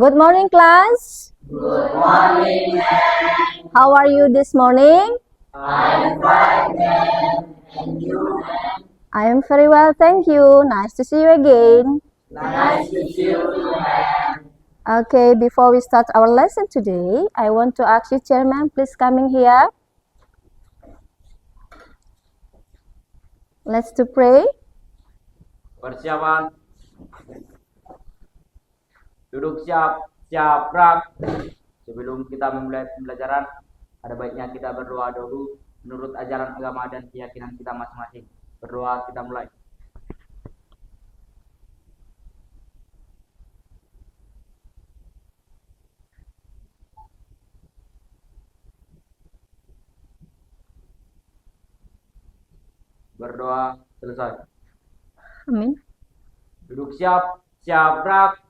Good morning, class. Good morning, ma'am. How are you this morning? I'm fine, ma'am. And you, ma'am? I am very well, thank you. Nice to see you again. Nice to see you too, ma'am. Okay, before we start our lesson today, I want to ask you, Chairman, please coming here. Let's to pray. Persiapan. Duduk siap, siap, rak. Sebelum kita memulai pembelajaran, ada baiknya kita berdoa dulu menurut ajaran agama dan keyakinan kita masing-masing. Berdoa, kita mulai. Berdoa, selesai. Amin. Duduk siap, siap, rak.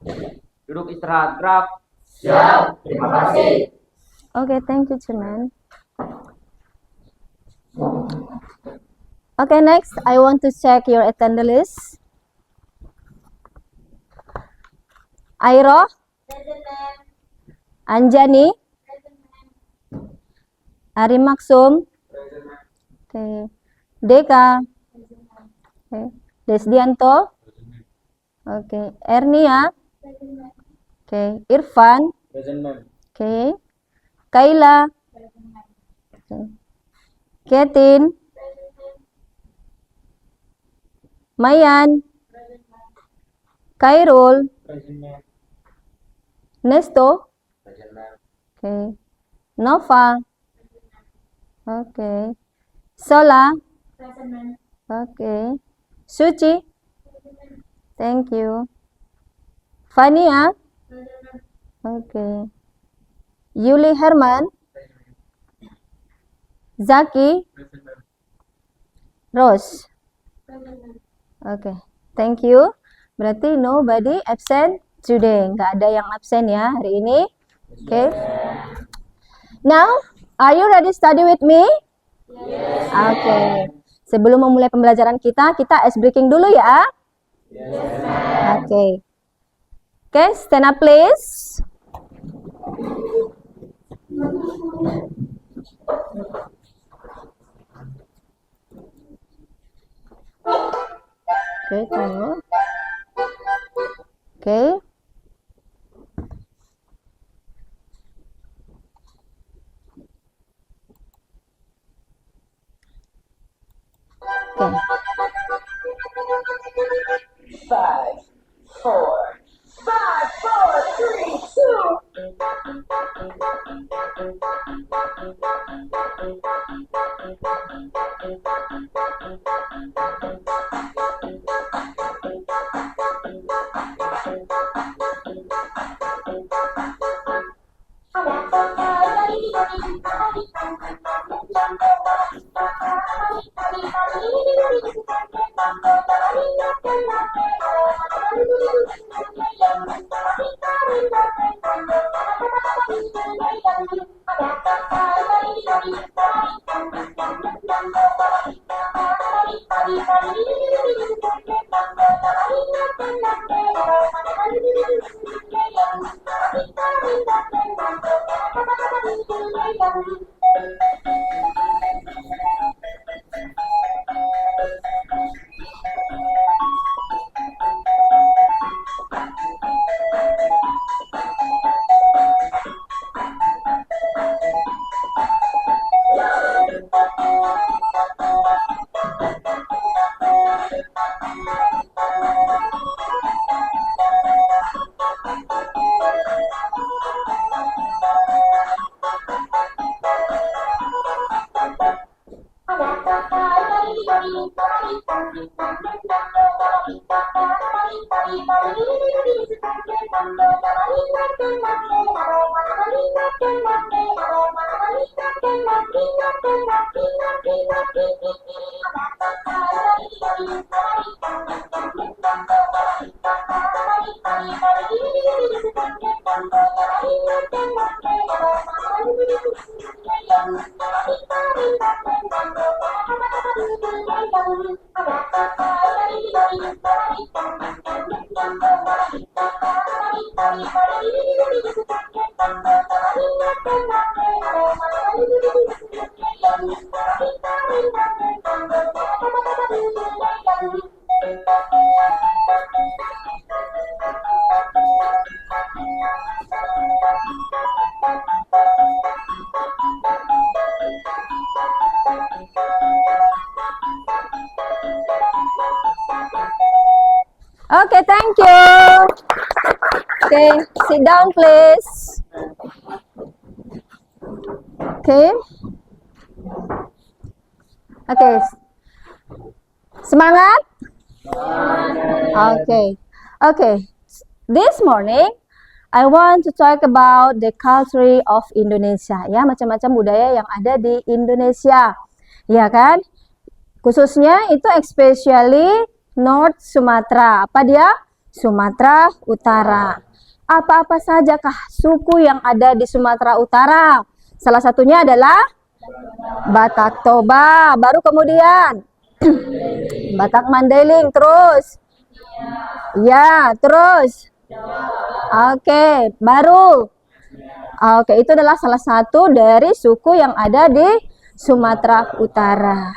Duduk istirahat, rak. Siap, terima kasih. Okay, thank you, Chairman. Okay, next, I want to check your attendance list. Airo, Anjani, Ari Maksum, okay. Deka, okay. Desdianto, okay. Ernia, okay. Irfan, okay. Kayla, okay. Ketin, Mayan, Kairul, Nesto, okay. Nova, okay. Sola, okay. Suci, thank you. Fania, okay. Yuli Herman, Zaki, Rose, okay. Thank you. Berarti nobody absent today. Nggak ada yang absen ya hari ini. Okay. Now, are you ready to study with me? Yes. Okay. Sebelum memulai pembelajaran kita ice breaking dulu ya. Yes, ma'am. Okay. Okay, stand up please. Okay, tunggu. Okay. Okay. 5, 4, 5, Okay, thank you. Okay, sit down please. Okay. Okay. Semangat? Okay. Okay. This morning I want to talk about the culture of Indonesia. Ya, macam-macam budaya yang ada di Indonesia. Ya kan? Khususnya itu especially North Sumatra. Apa dia? Sumatera Utara. Apa-apa sajakah suku yang ada di Sumatera Utara? Salah satunya adalah Batak Toba. Baru kemudian Batak Mandailing. Terus? Ya, terus? Oke, baru? Oke, itu adalah salah satu dari suku yang ada di Sumatera Utara.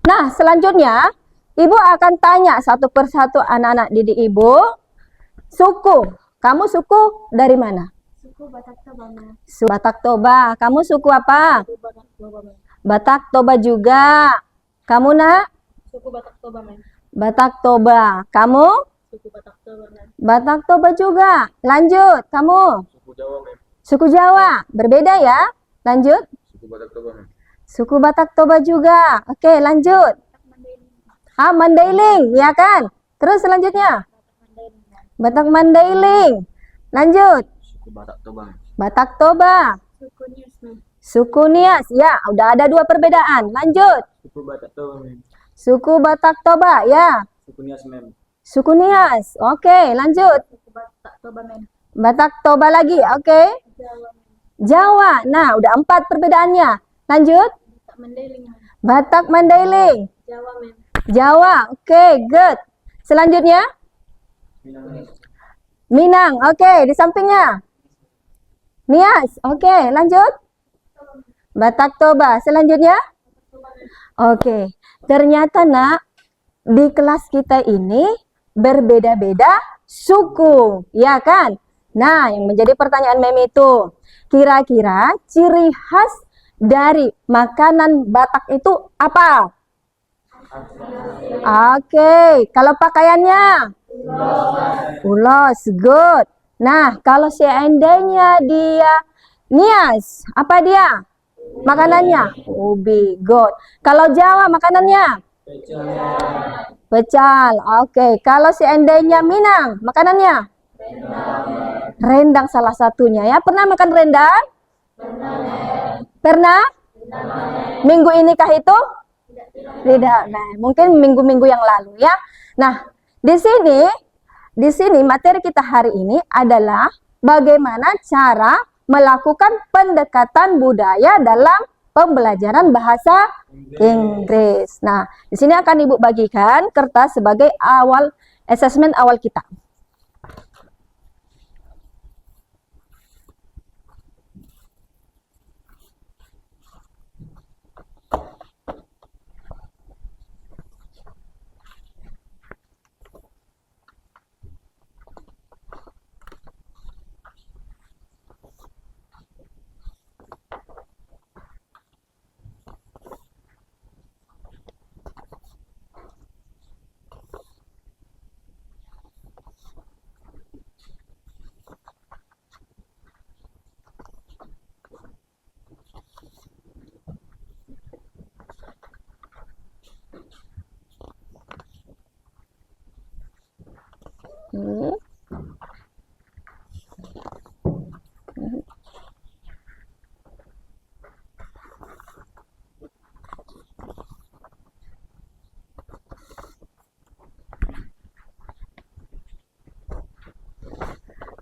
Nah, selanjutnya Ibu akan tanya satu persatu anak-anak didik Ibu. Suku, kamu suku dari mana? Suku Batak Toba, Mem. Batak Toba. Kamu suku apa? Suku Batak Toba, Mem. Batak Toba juga. Kamu nak? Suku Batak Toba, Mem. Batak Toba. Kamu? Suku Batak Toba, Mem. Batak Toba juga. Lanjut, kamu? Suku Jawa, Mem. Suku Jawa. Berbeda ya? Lanjut. Suku Batak Toba, Mem. Suku Batak Toba juga. Oke, lanjut. Mandailing, ya kan? Terus selanjutnya? Batak Mandailing. Lanjut. Suku Batak Toba, Mem. Batak Toba. Suku Nias, Mem. Suku Nias. Ya, udah ada dua perbedaan. Lanjut. Suku Batak Toba, Mem. Suku Batak Toba, ya. Suku Nias, Mem. Suku Nias. Oke, lanjut. Suku Batak Toba, Mem. Batak Toba lagi. Oke. Jawa, Mem. Jawa. Nah, udah 4 perbedaannya. Lanjut. Batak Mandailing, Mem. Batak Mandailing. Jawa, Mem. Jawa. Oke, good. Selanjutnya. Minang. Oke, di sampingnya. Nias. Oke, lanjut. Batak Toba. Selanjutnya. Oke. Ternyata nak, di kelas kita ini berbeda-beda suku, ya kan? Nah, yang menjadi pertanyaan Mem itu, kira-kira ciri khas dari makanan Batak itu apa? Oke, kalau pakaiannya? Ulos, good. Nah, kalau seandainya dia Nias, apa dia? Makanannya? Ubi, good. Kalau Jawa makanannya? Pecal, oke. Kalau seandainya Minang, makanannya? Rendang salah satunya ya. Pernah makan rendang? Pernah? Minggu ini kah itu? Tidak. Nah, mungkin minggu-minggu yang lalu ya. Nah, di sini materi kita hari ini adalah bagaimana cara melakukan pendekatan budaya dalam pembelajaran bahasa Inggris. Nah, di sini akan Ibu bagikan kertas sebagai asesmen awal kita.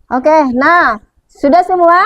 Oke, nah, sudah semua?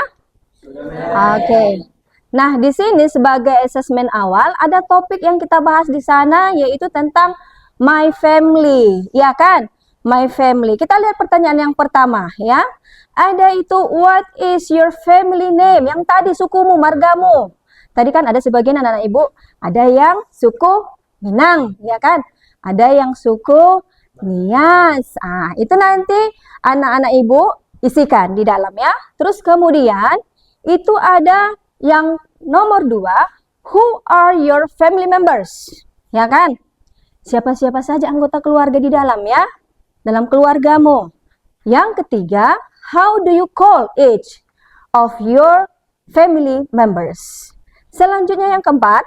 Oke. Nah, di sini sebagai asesmen awal ada topik yang kita bahas di sana yaitu tentang my family, ya kan? My family. Kita lihat pertanyaan yang pertama ya. Ada itu what is your family name? Yang tadi sukumu, margamu. Tadi kan ada sebagian anak-anak ibu, ada yang suku Minang, ya kan? Ada yang suku Nias. Ah, itu nanti anak-anak ibu isikan di dalam ya. Terus kemudian itu ada yang nomor 2, who are your family members? Ya kan? Siapa-siapa saja anggota keluarga di dalam ya? Dalam keluargamu. Yang ketiga, how do you call each of your family members? Selanjutnya yang keempat,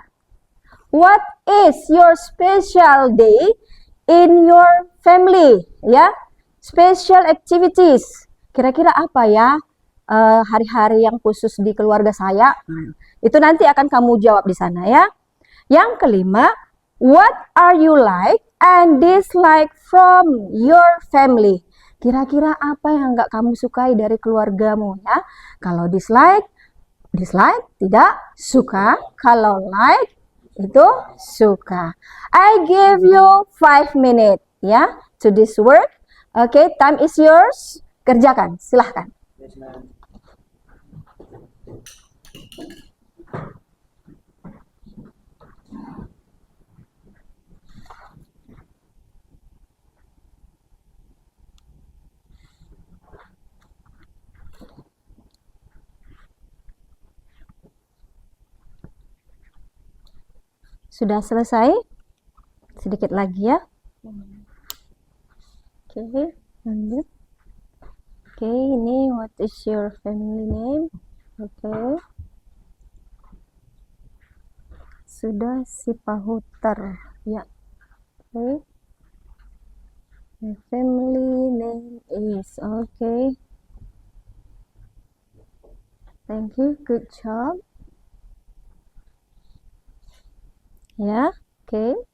what is your special day in your family? Ya, special activities. Kira-kira apa ya hari-hari yang khusus di keluarga saya? Itu nanti akan kamu jawab di sana ya. Yang kelima, what are you like and dislike from your family? Kira-kira apa yang nggak kamu sukai dari keluargamu ya? Kalau dislike tidak suka. Kalau like itu suka. I give you 5 minutes ya to this work. Okay, time is yours. Kerjakan, silahkan. Yes, ma'am. Sudah selesai? Sedikit lagi ya. Oke, lanjut. Oke, ini what is your family name? Oke. Sudah si pahutar. Ya. Oke. My family name is okay. Thank you. Good job. Ya, oke.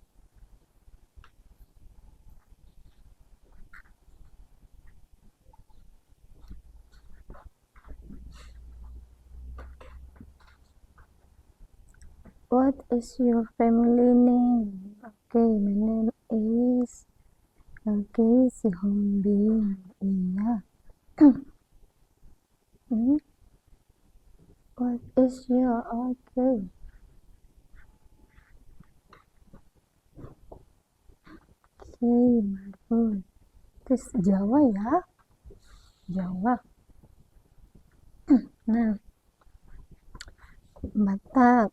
What is your family name? Okay, my name is si Hombing. Iya. What is your okay? Marbun. Terus Jawa ya. Jawa. Nah. Batak.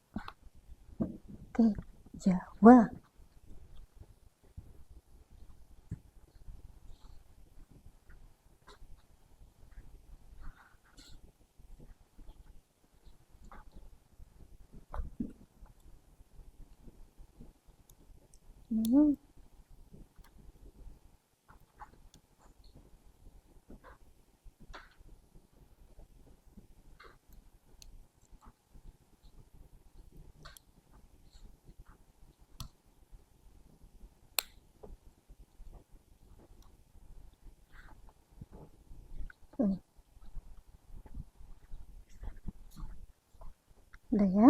Oke, Jawa. Udah ya.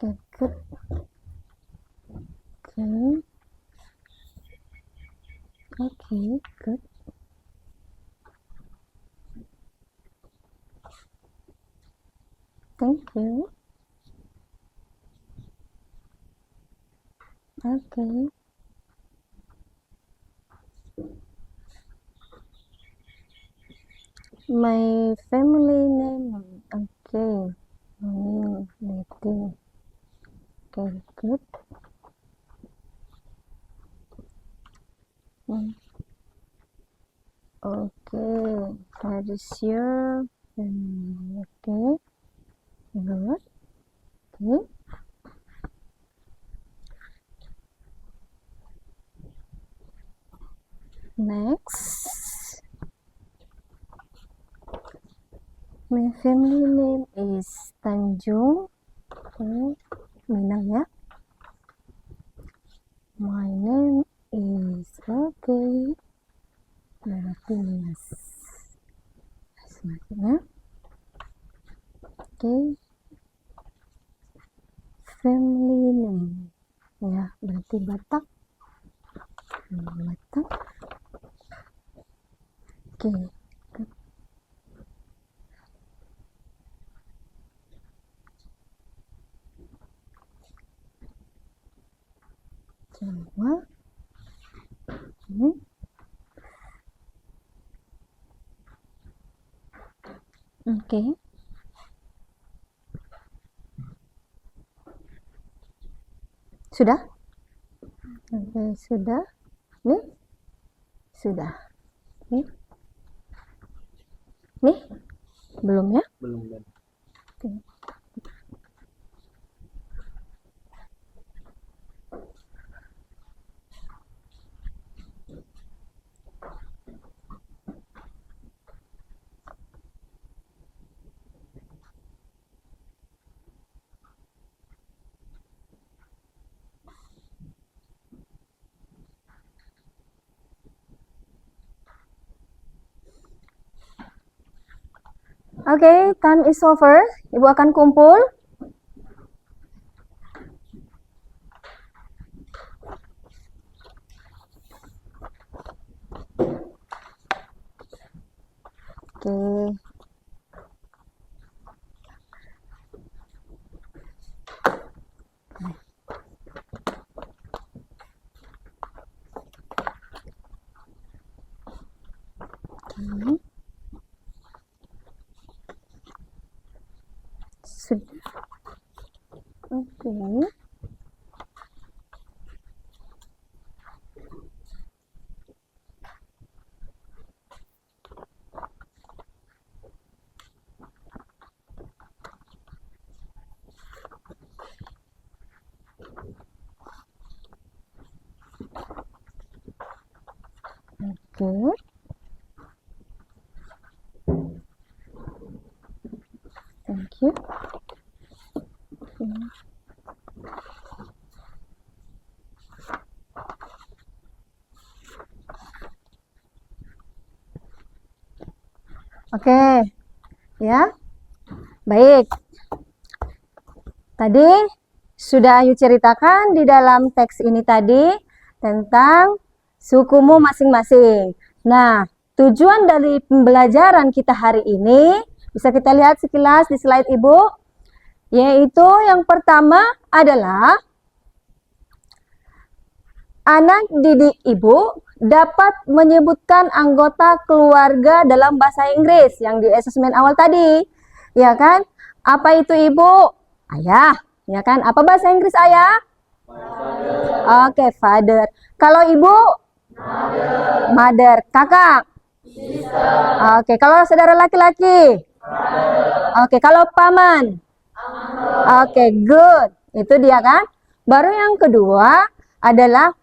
Oke, good. Oke, good. Thank you. Okay. My family name. Okay. Name. Okay, good. Okay, that is your family. Okay, good. Okay. Next, my family name is Tanjung. Okay, Minang ya. My name is okay. Berarti yes. Selanjutnya, Oke. Family name. Ya, berarti Batak. Batak. Oke. Jawa. Oke. Sudah? Oke, sudah. Nih? Sudah. Nih? Nih? Belum ya? Belum. Oke. Oke, time is over. Ibu akan kumpul. Oke. Oke. Sudah. Oke. Oke. Thank you. Oke. Ya. Baik. Tadi sudah Ayu ceritakan di dalam teks ini tadi tentang sukumu masing-masing. Nah, tujuan dari pembelajaran kita hari ini bisa kita lihat sekilas di slide Ibu, yaitu yang pertama adalah anak didik Ibu dapat menyebutkan anggota keluarga dalam bahasa Inggris yang di asesmen awal tadi. Ya kan? Apa itu Ibu? Ayah. Ya kan? Apa bahasa Inggris ayah? Father. Oke, father. Kalau Ibu? Mother. Kakak? Sister. Oke, kalau saudara laki-laki? Oke, kalau paman? Oke, good. Itu dia kan? Baru yang kedua adalah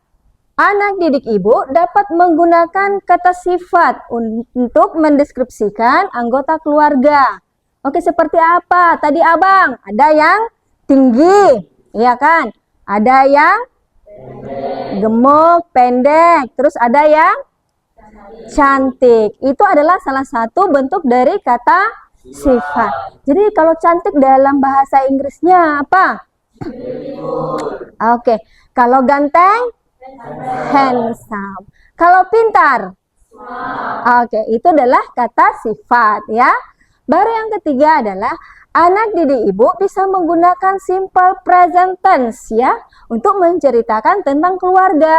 anak didik Ibu dapat menggunakan kata sifat untuk mendeskripsikan anggota keluarga. Oke, seperti apa? Tadi Abang, ada yang tinggi, ya kan? Ada yang gemuk, pendek, terus ada yang cantik. Itu adalah salah satu bentuk dari kata sifat. Jadi kalau cantik dalam bahasa Inggrisnya apa? Oke, kalau ganteng? Handsome. Kalau pintar? Oke, itu adalah kata sifat ya. Baru yang ketiga adalah anak didik Ibu bisa menggunakan simple present tense ya untuk menceritakan tentang keluarga.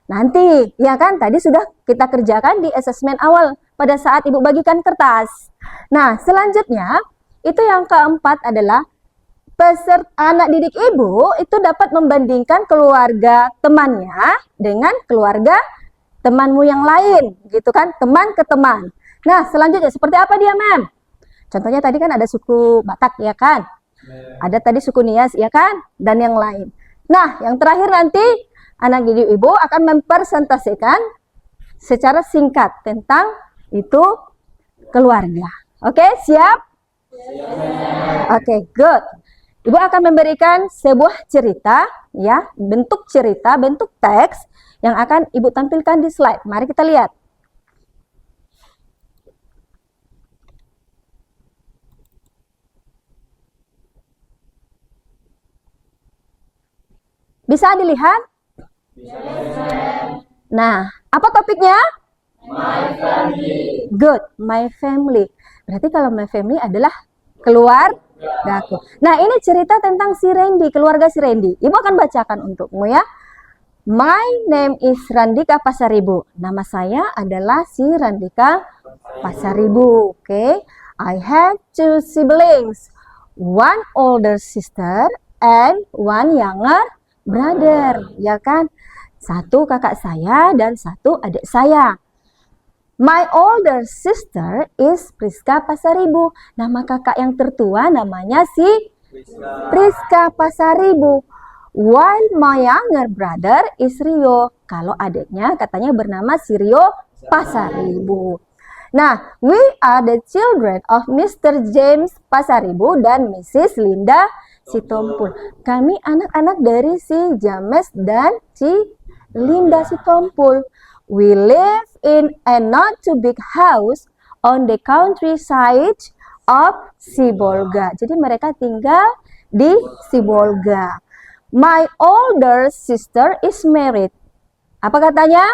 Nanti, ya kan, tadi sudah kita kerjakan di asesmen awal pada saat Ibu bagikan kertas. Nah, selanjutnya, itu yang keempat adalah peserta anak didik Ibu itu dapat membandingkan keluarga temannya dengan keluarga temanmu yang lain, gitu kan, teman ke teman. Nah, selanjutnya seperti apa dia, Mem? Contohnya tadi kan ada suku Batak, ya kan? Ada tadi suku Nias, ya kan? Dan yang lain. Nah, yang terakhir nanti anak didik Ibu akan mempresentasikan secara singkat tentang itu keluarga. Oke, siap? Oke, good. Ibu akan memberikan sebuah cerita, ya, bentuk cerita, bentuk teks yang akan Ibu tampilkan di slide. Mari kita lihat. Bisa dilihat? Nah, apa topiknya? My family. Good, my family. Berarti kalau my family adalah keluargaku. Nah, ini cerita tentang si Randy, keluarga si Randy. Ibu akan bacakan untukmu ya. My name is Randika Pasaribu. Nama saya adalah si Randika Pasaribu. Okay. I have 2 siblings. One older sister and one younger brother. Ya kan? 1 kakak saya dan 1 adik saya. My older sister is Priska Pasaribu. Nama kakak yang tertua namanya si Priska Pasaribu. While my younger brother is Rio. Kalau adiknya katanya bernama si Rio Pasaribu. Nah, we are the children of Mr. James Pasaribu dan Mrs. Linda Sitompul. Kami anak-anak dari si James dan si Linda Sitompul. We live in a not too big house on the countryside of Sibolga. Jadi mereka tinggal di Sibolga. My older sister is married. Apa katanya?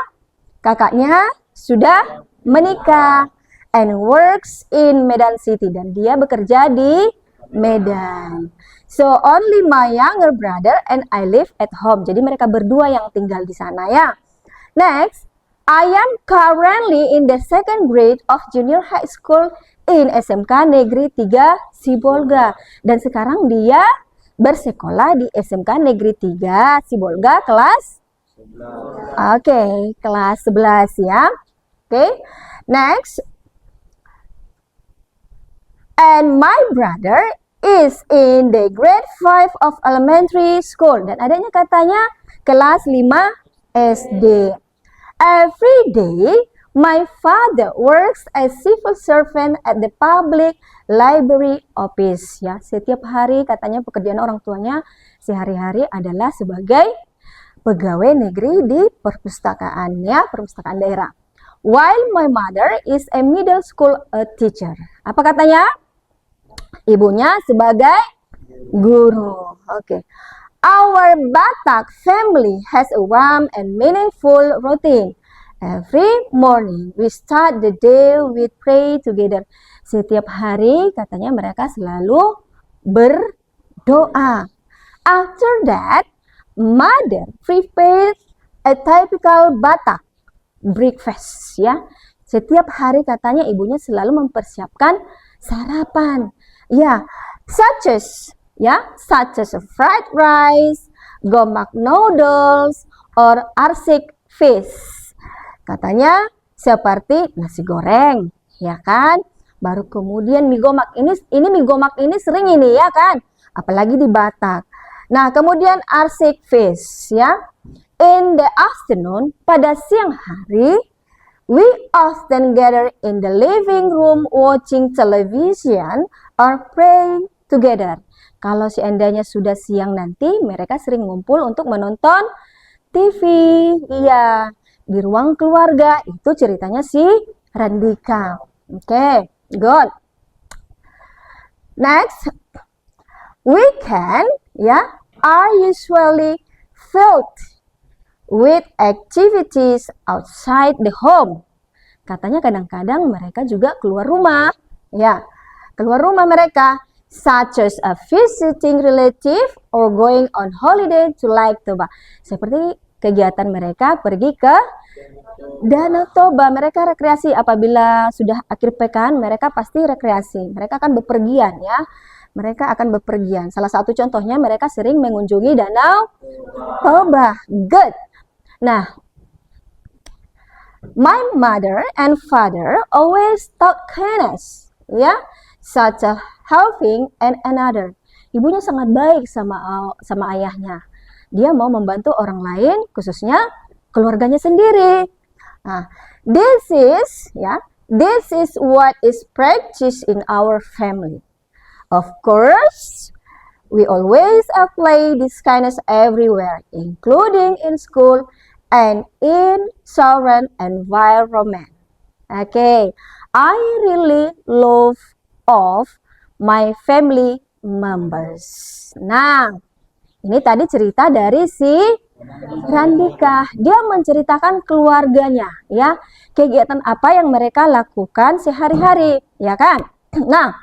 Kakaknya sudah menikah and works in Medan City. Dan dia bekerja di Medan. So only my younger brother and I live at home. Jadi mereka berdua yang tinggal di sana ya. Next, I am currently in the 2nd grade of junior high school in SMK Negeri 3 Sibolga. Dan sekarang dia bersekolah di SMK Negeri 3 Sibolga kelas 11. Oke, kelas 11 ya. Oke. Next. And my brother is in the grade 5 of elementary school. Dan adanya katanya kelas 5 SD. Every day, my father works as civil servant at the public library office. Ya, setiap hari katanya pekerjaan orang tuanya sehari-hari adalah sebagai pegawai negeri di perpustakaan ya, perpustakaan daerah. While my mother is a middle school teacher. Apa katanya? Ibunya sebagai guru. Oke. Our Batak family has a warm and meaningful routine. Every morning we start the day with pray together. Setiap hari katanya mereka selalu berdoa. After that, mother prepares a typical Batak breakfast ya. Setiap hari katanya ibunya selalu mempersiapkan sarapan. Ya, such as fried rice, gomak noodles, or arsik fish. Katanya seperti nasi goreng, ya kan? Baru kemudian mie gomak ini mie gomak ini sering ini ya kan? Apalagi di Batak. Nah, kemudian arsik fish ya. In the afternoon, pada siang hari, we often gather in the living room watching television or praying together. Kalau seandainya sudah siang nanti, mereka sering ngumpul untuk menonton TV. Iya, di ruang keluarga. Itu ceritanya si Randika. Oke, good. Next, weekend are usually filled with activities outside the home. Katanya kadang-kadang mereka juga keluar rumah. Ya, keluar rumah mereka. Such as a visiting relative or going on holiday to Lake Toba. Seperti kegiatan mereka pergi ke Danau Toba. Mereka rekreasi apabila sudah akhir pekan, mereka pasti rekreasi. Mereka akan bepergian ya. Mereka akan bepergian. Salah satu contohnya mereka sering mengunjungi Danau Toba. Good. Nah, my mother and father always taught kindness. Ya. Such as helping and another. Ibunya sangat baik sama ayahnya. Dia mau membantu orang lain, khususnya keluarganya sendiri. Nah, this is what is practiced in our family. Of course, we always apply this kindness everywhere, including in school and in surrounding environment. Okay, I really love of my family members. Nah, Ini tadi cerita dari si Randika. Dia menceritakan keluarganya, ya. Kegiatan apa yang mereka lakukan sehari-hari, ya kan? Nah,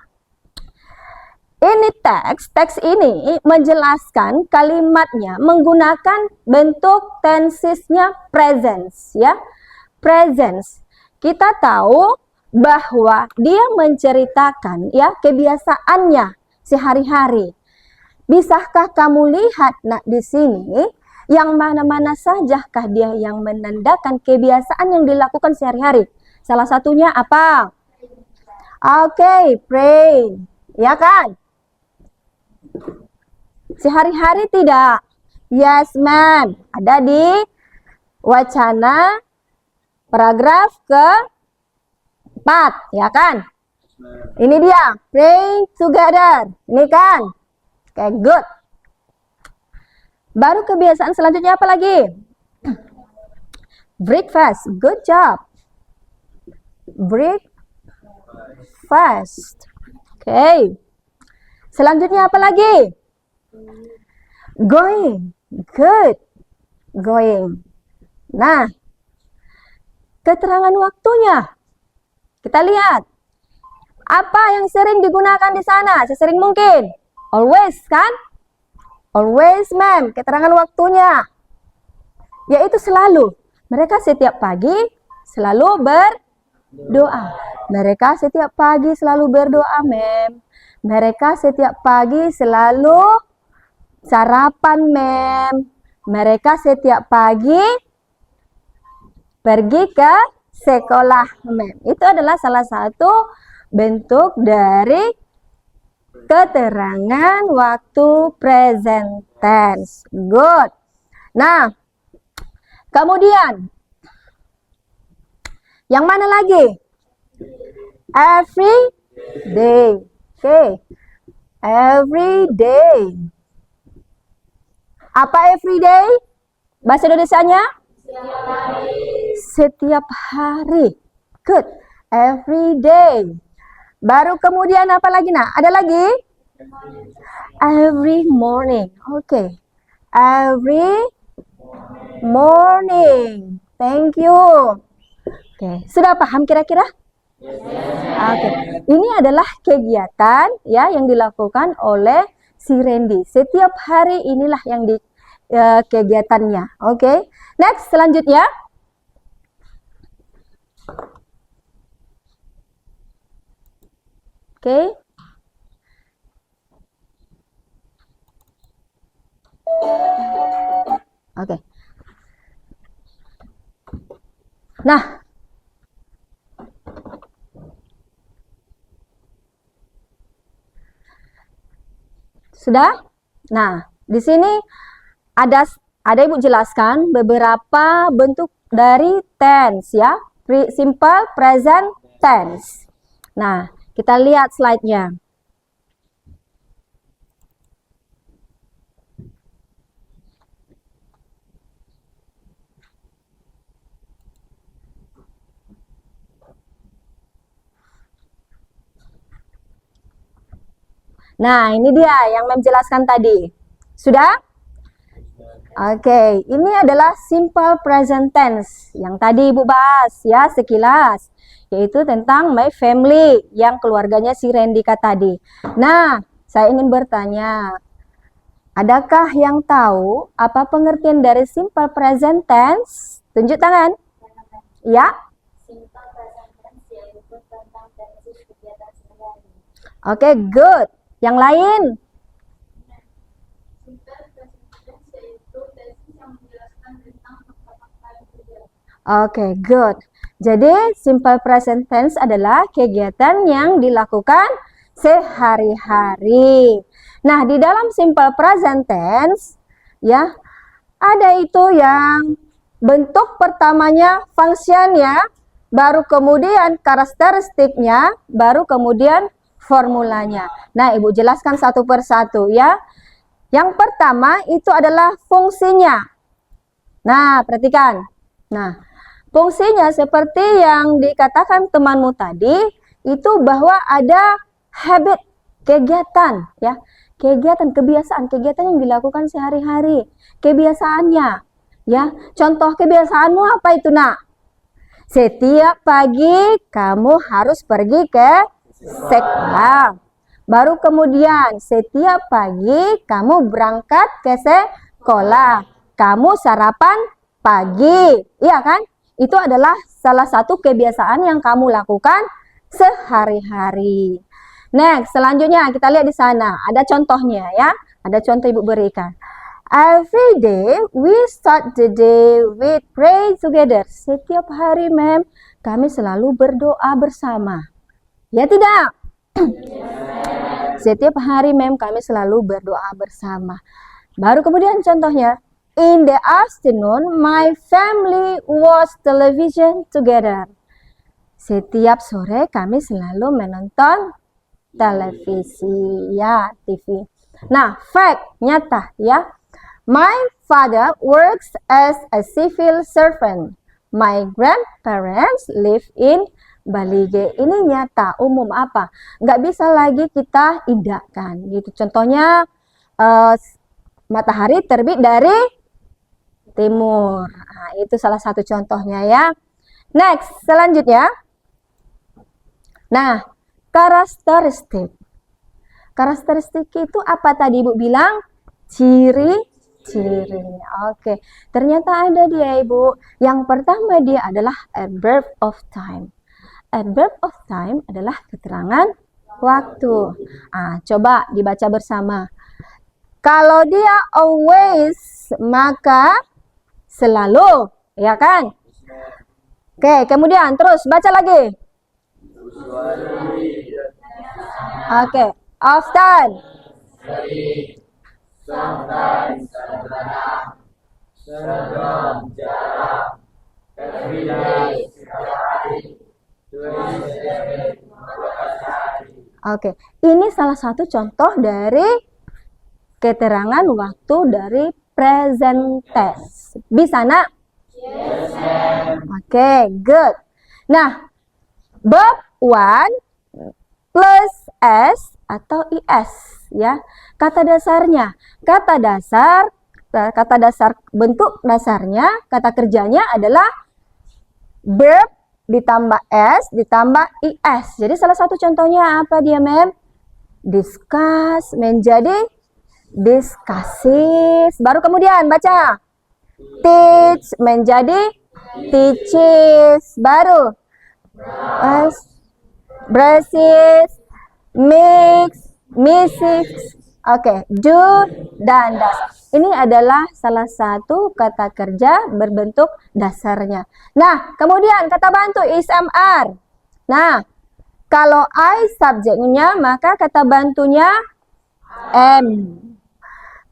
ini teks ini menjelaskan kalimatnya menggunakan bentuk tensesnya presence, ya. Presence. Kita tahu bahwa dia menceritakan ya kebiasaannya sehari-hari. Bisakah kamu lihat nak di sini yang mana-mana sajakah dia yang menandakan kebiasaan yang dilakukan sehari-hari? Salah satunya apa? Oke, pray. Ya kan? Sehari-hari tidak? Yes, ma'am. Ada di wacana paragraf ke-4, ya kan? Ini dia, pray together. Ini kan? Oke, good. Baru kebiasaan selanjutnya apa lagi? Breakfast. Good job. Breakfast. Oke. Selanjutnya apa lagi? Going. Good. Going. Nah, keterangan waktunya. Kita lihat. Apa yang sering digunakan di sana? Sesering mungkin. Always, kan? Always, ma'am. Keterangan waktunya. Yaitu selalu. Mereka setiap pagi selalu berdoa. Mereka setiap pagi selalu berdoa, ma'am. Mereka setiap pagi selalu sarapan, ma'am. Mereka setiap pagi pergi ke sekolah, ma'am. Itu adalah salah satu bentuk dari keterangan waktu present tense. Good. Nah, kemudian yang mana lagi? Every day. Oke. Every day. Apa every day? Bahasa Indonesianya? Setiap hari. Good. Every day. Baru kemudian apa lagi, nak? Ada lagi? Every morning. Oke. Every morning. Thank you. Oke. Sudah paham kira-kira? Oke. Ini adalah kegiatan ya yang dilakukan oleh si Randy. Setiap hari inilah yang di kegiatannya. Oke. Next, selanjutnya. Oke. Oke. Nah. Sudah? Nah, di sini ada Ibu jelaskan beberapa bentuk dari tense ya. Simple present tense. Nah, kita lihat slide-nya. Nah, ini dia yang menjelaskan tadi. Sudah? Oke, ini adalah simple present tense yang tadi Ibu bahas ya sekilas, yaitu tentang my family yang keluarganya si Rendika tadi. Nah, saya ingin bertanya, adakah yang tahu apa pengertian dari simple present tense? Tunjuk tangan. Ya? Simple present tense yaitu tentang tenses kegiatan sehari-hari. Oke, good. Yang lain? Simple present tense yaitu tenses yang menjelaskan tentang fakta-fakta yang terjadi. Oke, good. Jadi, simple present tense adalah kegiatan yang dilakukan sehari-hari. Nah, di dalam simple present tense, ya, ada itu yang bentuk pertamanya function ya, baru kemudian karakteristiknya, baru kemudian formulanya. Nah, Ibu jelaskan satu persatu ya. Yang pertama itu adalah fungsinya. Nah, perhatikan. Nah, fungsinya seperti yang dikatakan temanmu tadi, itu bahwa ada habit, kegiatan ya. kebiasaan yang dilakukan sehari-hari. Kebiasaannya, ya. Contoh kebiasaanmu apa itu, Nak? Setiap pagi kamu harus pergi ke sekolah. Baru kemudian setiap pagi kamu berangkat ke sekolah. Kamu sarapan pagi, iya kan? Itu adalah salah satu kebiasaan yang kamu lakukan sehari-hari. Next, selanjutnya kita lihat di sana. Ada contohnya ya. Ada contoh Ibu berikan. Every day we start the day with pray together. Setiap hari, Mem, kami selalu berdoa bersama. Ya tidak? Setiap hari, Mem, kami selalu berdoa bersama. Baru kemudian contohnya. In the afternoon, my family watch television together. Setiap sore kami selalu menonton televisi, ya, TV. Nah, fact, nyata, ya. My father works as a civil servant. My grandparents live in Balige. Ini nyata, umum apa? Nggak bisa lagi kita idakkan. Gitu. Contohnya, matahari terbit dari timur. Nah, itu salah satu contohnya ya. Next, selanjutnya. Nah, karakteristik. Karakteristik itu apa tadi Ibu bilang? Ciri-ciri. Oke, ternyata ada dia Ibu. Yang pertama dia adalah adverb of time. Adverb of time adalah keterangan waktu. Ah, coba dibaca bersama. Kalau dia always, maka selalu, ya kan? Oke, kemudian terus baca lagi. Oke, often. Sometimes, kadang-kadang, sering, jarang, every day, setiap hari, Oke, ini salah satu contoh dari keterangan waktu dari present tense. Bisa, Nak? Yes, ma'am. Oke, good. Nah, verb 1 plus s atau is, ya. Kata dasarnya, kata dasar bentuk dasarnya, kata kerjanya adalah verb ditambah s ditambah is. Jadi salah satu contohnya apa dia, Mem? Discuss menjadi discusses. Baru kemudian baca. Teach menjadi teaches. Baru brushes, mix, misses. Oke, do dan does. Ini adalah salah satu kata kerja berbentuk dasarnya. Nah, kemudian kata bantu is, am, are. Nah, kalau I subjeknya, maka kata bantunya am.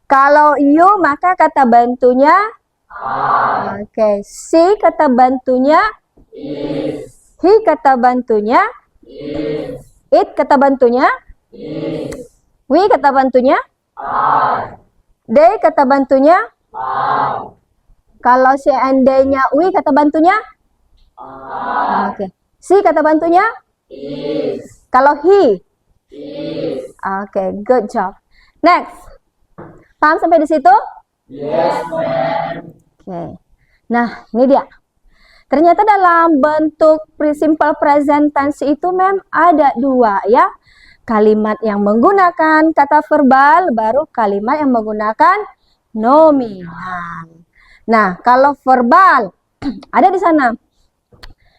Kalau you, maka kata bantunya are. Oke, she kata bantunya is. He kata bantunya is. It kata bantunya is. We kata bantunya are. They kata bantunya are. Kalau seandainya we kata bantunya are. Oke. She kata bantunya is. Kalau he is. Oke, good job. Next. Paham sampai di situ? Yes, ma'am. Oke. Nah, ini dia. Ternyata dalam bentuk simple present tense itu, Mem, ada dua ya. Kalimat yang menggunakan kata verbal, baru kalimat yang menggunakan nominal. Nah, kalau verbal, ada di sana.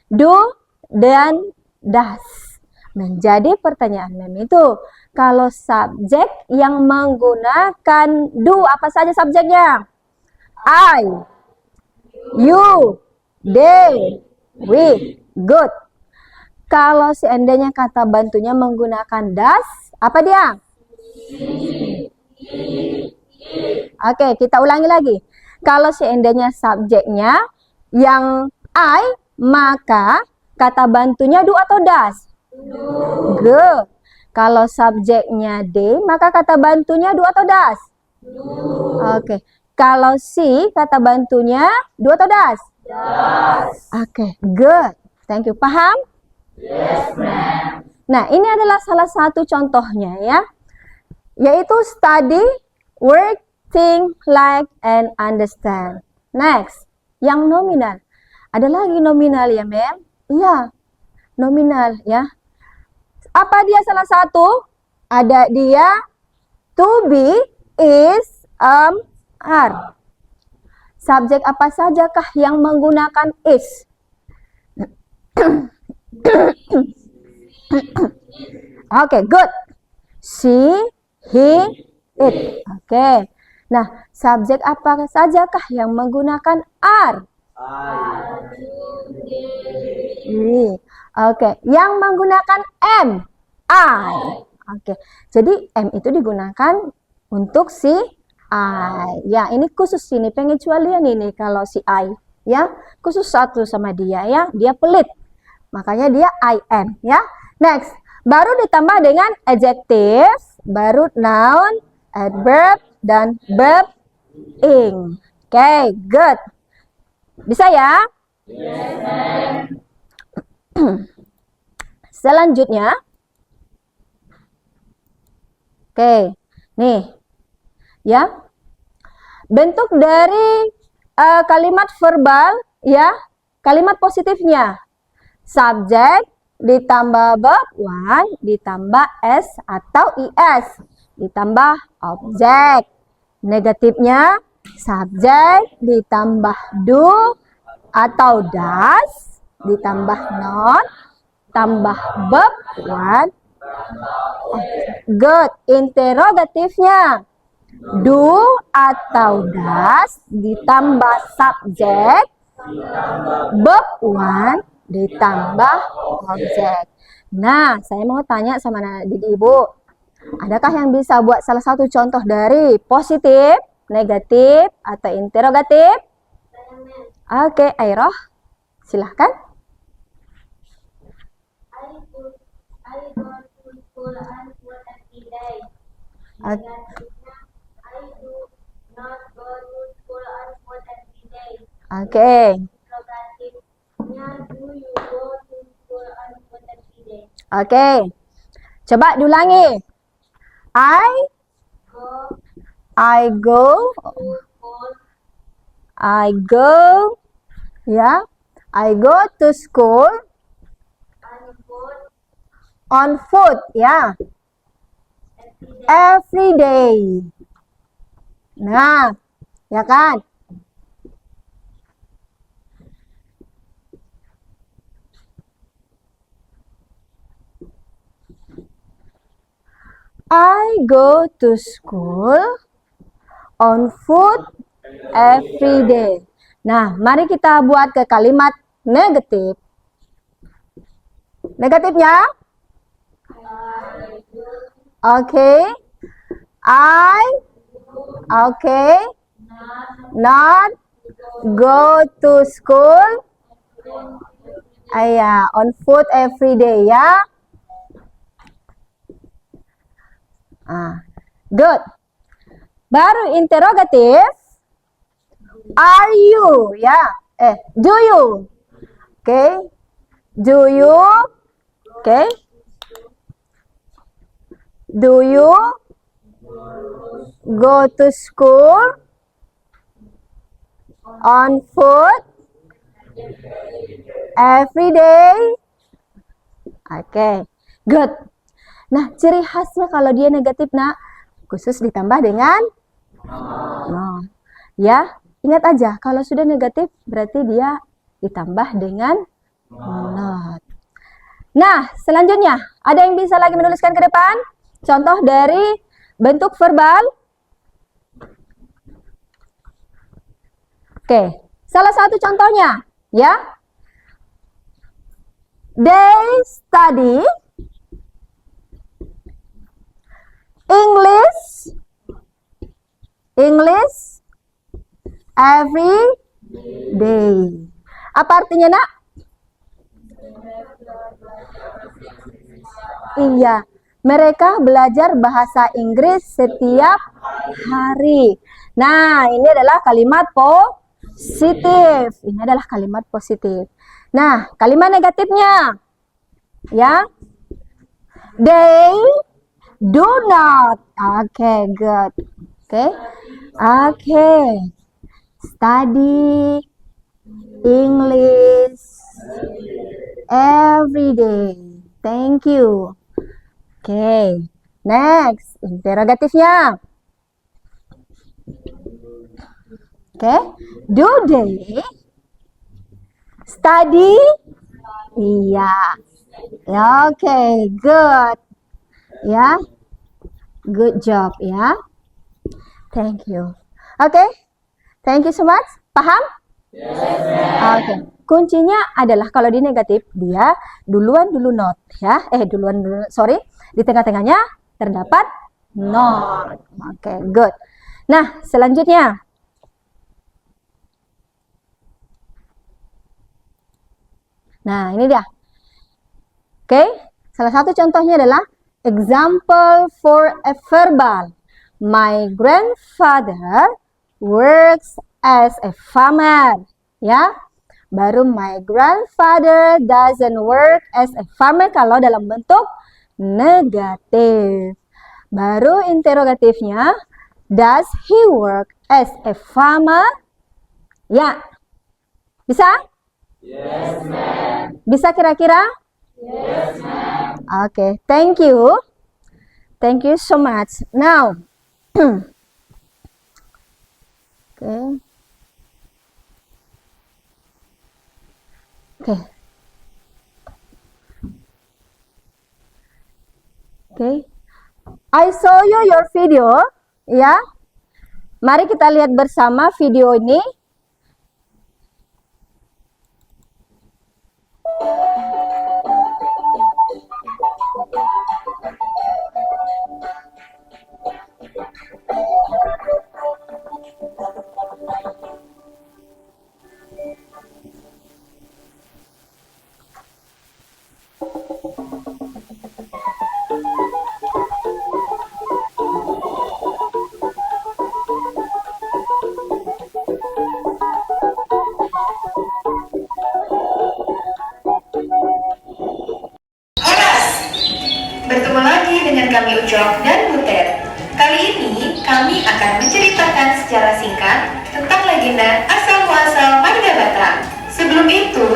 Do dan does. Menjadi pertanyaan, Mem, itu. Kalau subjek yang menggunakan do, apa saja subjeknya? I, you, they, we. Good. Kalau seandainya kata bantunya menggunakan does, apa dia? Oke, kita ulangi lagi. Kalau seandainya subjeknya yang I, maka kata bantunya do atau does? Do. Good. Kalau subjeknya they, maka kata bantunya do atau does? Do. Oke. Kalau she, kata bantunya do atau does? Does. Oke, good. Thank you. Paham? Yes, ma'am. Nah, ini adalah salah satu contohnya ya. yaitu study, work, think, like, and understand. Next, yang nominal. Ada lagi nominal ya, Mem? Iya, nominal ya. Apa dia salah satu? Ada dia to be, is, are. Subjek apa sajakah yang menggunakan is? Oke, good. She, he, it. Oke. Nah, subjek apa sajakah yang menggunakan are? Oke, yang menggunakan am, I. Oke, jadi M itu digunakan untuk si I. Ya, ini khusus ini pengecualian ini kalau si I. Ya, khusus satu sama dia ya, dia pelit. Makanya dia I am ya. Next, baru ditambah dengan adjective, baru noun, adverb, dan verb ing. Oke, good. Bisa ya? Yes, selanjutnya. Oke, nih. Ya. Bentuk dari kalimat verbal ya, kalimat positifnya. Subjek ditambah verb one ditambah s atau is ditambah objek. Negatifnya subjek ditambah do atau does ditambah not tambah verb one. Good. Interrogatifnya do atau does ditambah subjek verb one ditambah objek. Nah, saya mau tanya sama adik ibu, adakah yang bisa buat salah satu contoh dari positif, negatif, atau interrogatif? Oke, Airoh, silahkan. I go to school on foot every day. Okay. Negatifnya, I do not go to school on foot every day. Oke. Interrogatifnya, do you go to school on foot every day? Oke. Coba diulangi. Go I go, to school I go, ya. I go to school on foot on foot, ya. every day. Every day. Nah, ya kan? I go to school on foot every day. Nah, mari kita buat ke kalimat negatif. Negatifnya? Okay. Okay. Not go to school. On foot every day ya. Good. Baru interrogatif. Are you? Ya. Do you? Okay. Do you? Okay. Do you go to school on foot every day? Okay. Good. Nah, ciri khasnya kalau dia negatif, nak, khusus ditambah dengan no. Ya, ingat aja, kalau sudah negatif berarti dia ditambah dengan not. Nah, selanjutnya, ada yang bisa lagi menuliskan ke depan? Contoh dari bentuk verbal. Oke, salah satu contohnya, ya. They study English every day. Apa artinya, nak? Iya, mereka belajar bahasa Inggris setiap hari. Nah, ini adalah kalimat positif. Ini adalah kalimat positif. Nah, kalimat negatifnya, ya. They Do not. Okay, good. Okay. Okay. Study English every day. Thank you. Okay. Next, interrogatifnya. Okay. Do they study? Iya. Okay, good. Ya. Good job ya. Thank you. Okay. Thank you so much. Paham? Oke. Kuncinya adalah kalau di negatif dia duluan dulu not ya. Sorry. Di tengah-tengahnya terdapat not. Oke, good. Nah, selanjutnya. Nah, ini dia. Oke, salah satu contohnya adalah example for a verbal. My grandfather works as a farmer. Ya, baru my grandfather doesn't work as a farmer kalau dalam bentuk negatif. Baru interrogatifnya, does he work as a farmer? Ya, bisa? Yes, ma'am. Bisa kira-kira? Yes, ma'am. Okay, thank you. Thank you so much. Now, okay. Okay. Okay. I saw you your video, ya. Mari kita lihat bersama video ini. Bertemu lagi dengan kami Ucok dan Butet. Kali ini kami akan menceritakan secara singkat tentang legenda asal-muasal Marga Batak. Sebelum itu,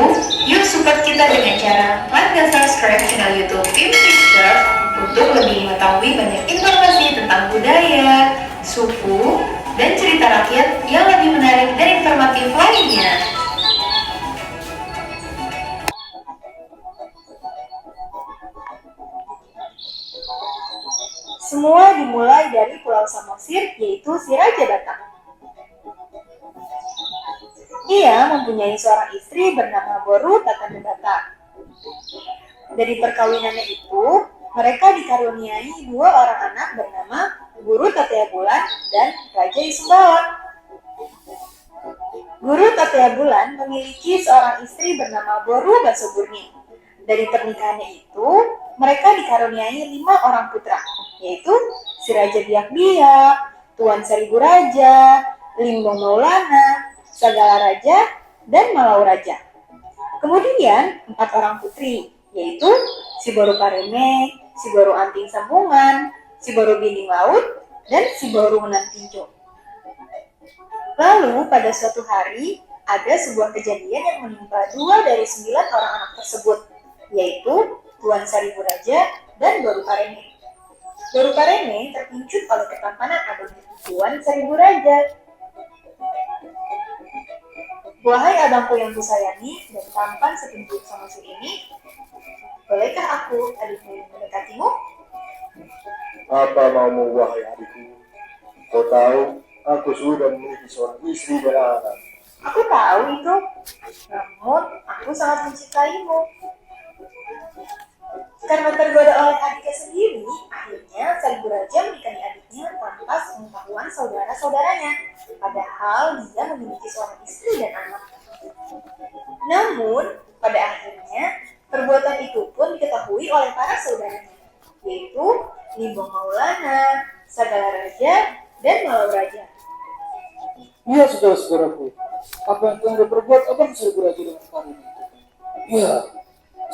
yuk support kita dengan cara like dan subscribe channel YouTube Tim Picture untuk lebih mengetahui banyak informasi tentang budaya, suku, dan cerita rakyat yang lebih menarik dan informatif lainnya. Semua dimulai dari Pulau Samosir, yaitu si Raja Batak. Ia mempunyai seorang istri bernama Boru Tatande Batak. Dari perkawinannya itu, mereka dikaruniai dua orang anak bernama Guru Tatea Bulan dan Raja Isumbawan. Guru Tatea Bulan memiliki seorang istri bernama Boru Basoburni. Dari pernikahannya itu, mereka dikaruniai 5 orang putra, yaitu si Raja Biak-Biak, Tuan Seribu Raja, Limbong Maulana, Sagala Raja, dan Malau Raja. Kemudian 4 orang putri, yaitu si Boru Pareme, si Boru Anting Sambungan, si Boru Binding Laut, dan si Boru Hunan Tinjo. Lalu pada suatu hari, ada sebuah kejadian yang menimpa 2 dari 9 orang anak tersebut, yaitu Tuan Seribu Raja dan Boru Pareme. Boru Pareme terpincut oleh ketampanan abang Tuan Seribu Raja. Wahai abangku yang kusayangi dan tampan setinggi Samosir ini, bolehkah aku, adikmu, mendekatimu? Apa maumu, wahai adikku? Kau tahu, aku sudah memiliki seorang istri dan anak. Aku tahu itu, namun aku sangat mencintaimu. Karena tergoda oleh adiknya sendiri, akhirnya Seribu Raja menikahi adiknya tanpa pengetahuan saudara-saudaranya. Padahal dia memiliki seorang istri dan anak. Namun, pada akhirnya, perbuatan itu pun diketahui oleh para saudaranya, yaitu Limbong Maulana, Sagala Raja, dan Malau Raja. Ya, saudara-saudaraku, apa yang telah diperbuat abang Seribu Raja dengan kami itu? Ya,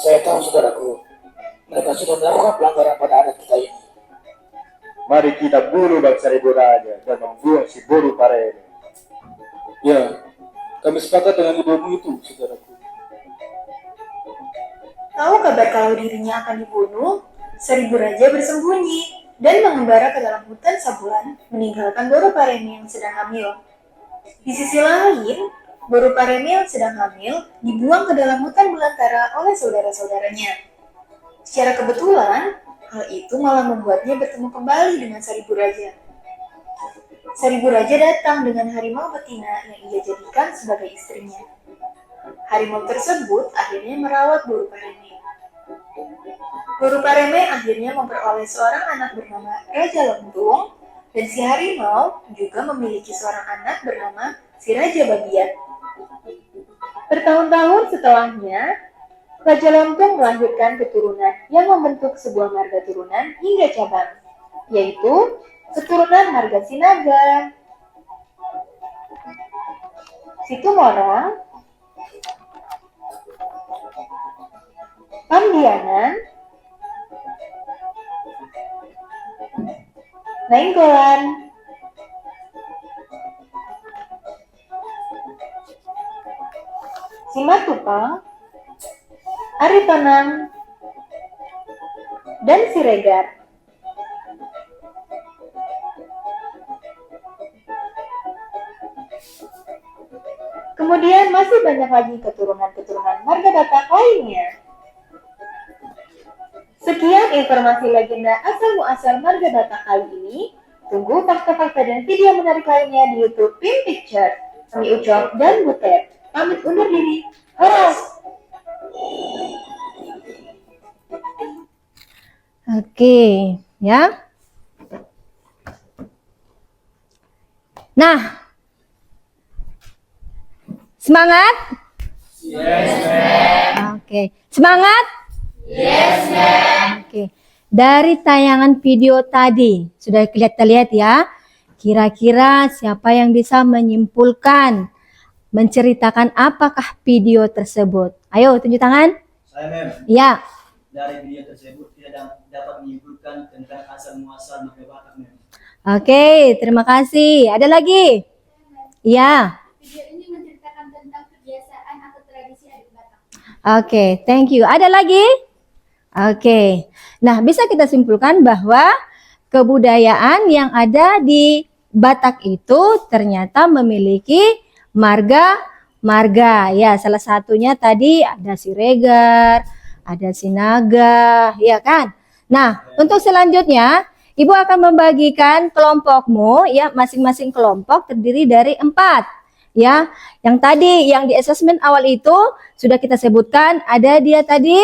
saya tahu, saudaraku. Mereka sudah melakukan pelanggaran pada adat kita ini. Mari kita bunuh Bang Seribu Raja dan membuang si Boru Pareme. Ya, kami sepakat dengan ibumu itu, saudaraku. Tahu kabar kalau dirinya akan dibunuh, Seribu Raja bersembunyi dan mengembara ke dalam hutan Sabulan, meninggalkan Boru Pareme yang sedang hamil. Di sisi lain, Boru Pareme yang sedang hamil dibuang ke dalam hutan belantara oleh saudara-saudaranya. Secara kebetulan, hal itu malah membuatnya bertemu kembali dengan Seribu Raja. Seribu Raja datang dengan harimau betina yang ia jadikan sebagai istrinya. Harimau tersebut akhirnya merawat Boru Pareme. Boru Pareme akhirnya memperoleh seorang anak bernama Raja Lentung, dan si harimau juga memiliki seorang anak bernama si Raja Babiat. Bertahun-tahun setelahnya, Raja Lentung melahirkan keturunan yang membentuk sebuah marga turunan hingga cabang, yaitu keturunan marga Sinaga, Situmorang, Pamdianan, Nainggolan, Simatupang, Aritonang, dan Siregar. Kemudian masih banyak lagi keturunan-keturunan marga Batak lainnya. Sekian informasi legenda asal-muasal marga Batak kali ini. Tunggu fakta-fakta dan video menarik lainnya di YouTube Pin Picture. Kami Ucok dan Butet pamit undur diri. Horas! Oke, ya. Nah, semangat? Yes, ma'am. Oke, semangat? Yes, ma'am. Oke, dari tayangan video tadi sudah kita lihat ya. Kira-kira siapa yang bisa menyimpulkan, menceritakan apakah video tersebut? Ayo, tunjuk tangan. Saya mem, Ya. dari video tersebut tidak dapat menyimpulkan tentang asal muasal marga Batak mem. Oke, terima kasih. Ada lagi? Ya. Video ini menceritakan tentang kebiasaan atau tradisi adat Batak. Oke, thank you. Ada lagi? Oke. Nah, bisa kita simpulkan bahwa kebudayaan yang ada di Batak itu ternyata memiliki marga-marga. Ya, salah satunya tadi ada Siregar, ada Sinaga, ya kan? Nah, untuk selanjutnya, Ibu akan membagikan kelompokmu, ya, masing-masing kelompok terdiri dari 4. Ya, yang tadi yang di asesmen awal itu sudah kita sebutkan, ada dia tadi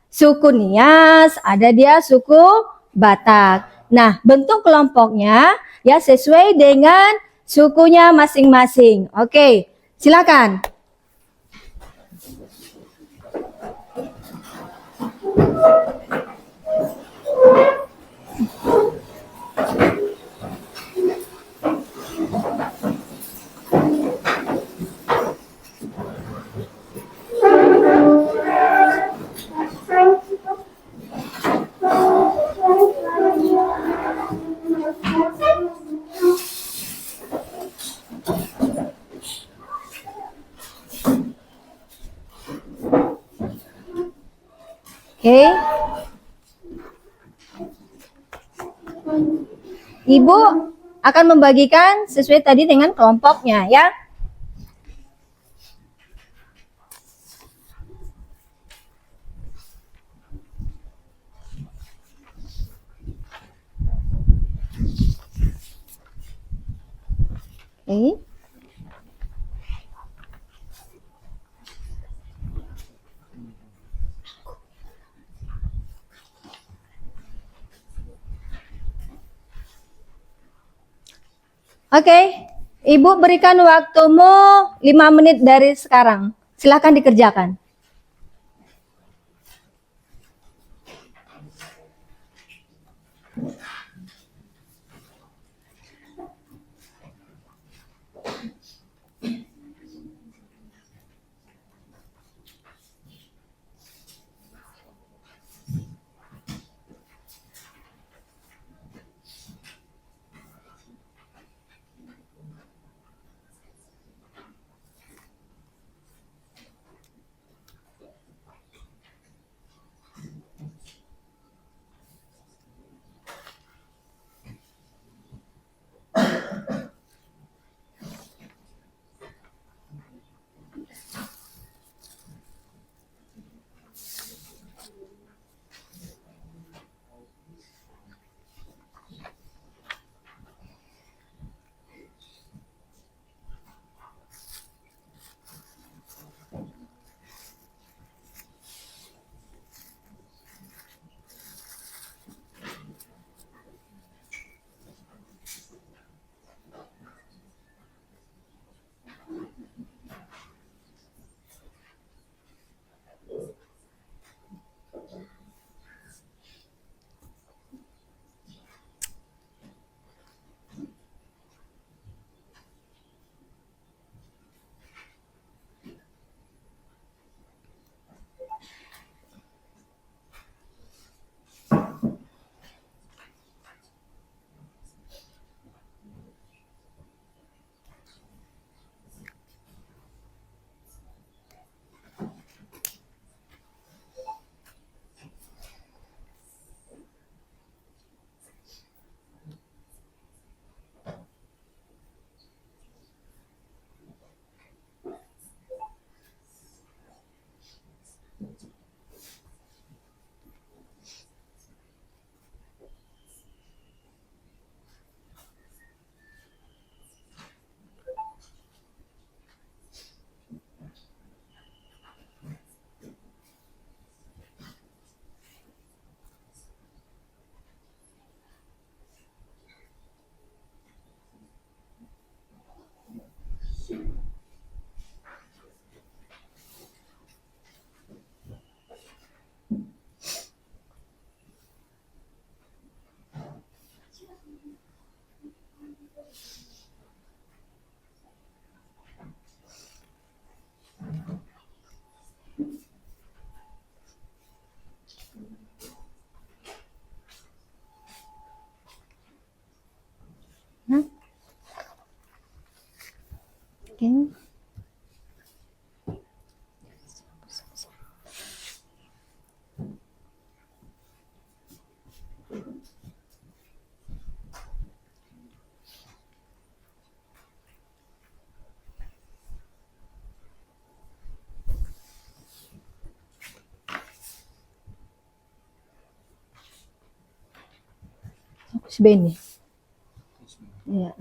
suku Nias, ada dia suku Batak. Nah, bentuk kelompoknya ya sesuai dengan sukunya masing-masing. Oke, silakan. Oke. Ibu akan membagikan sesuai tadi dengan kelompoknya ya. Oke. Oke, Ibu berikan waktumu 5 menit dari sekarang. Silakan dikerjakan. Okay. Si Benny. Iya.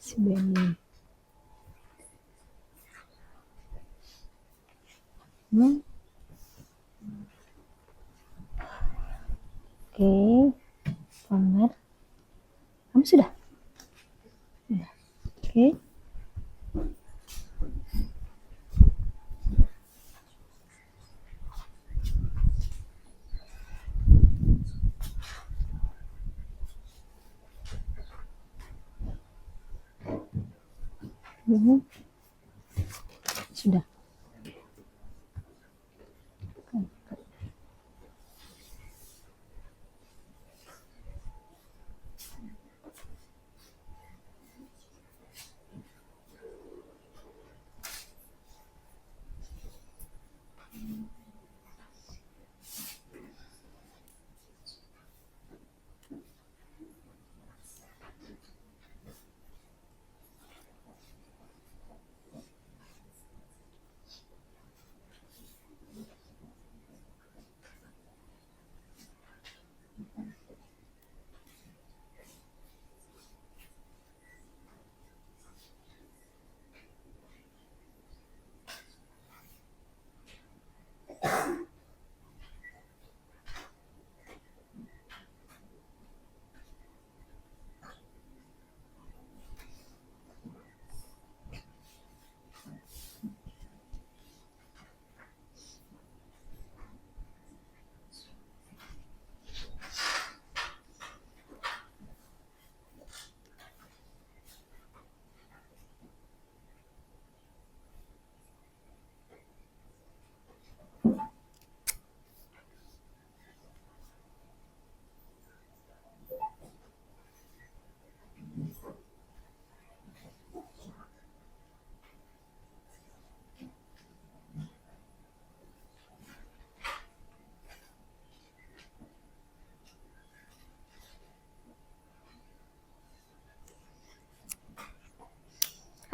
Si Benny. Oke. Pamer. Kamu sudah? Sudah. Oke. Sudah.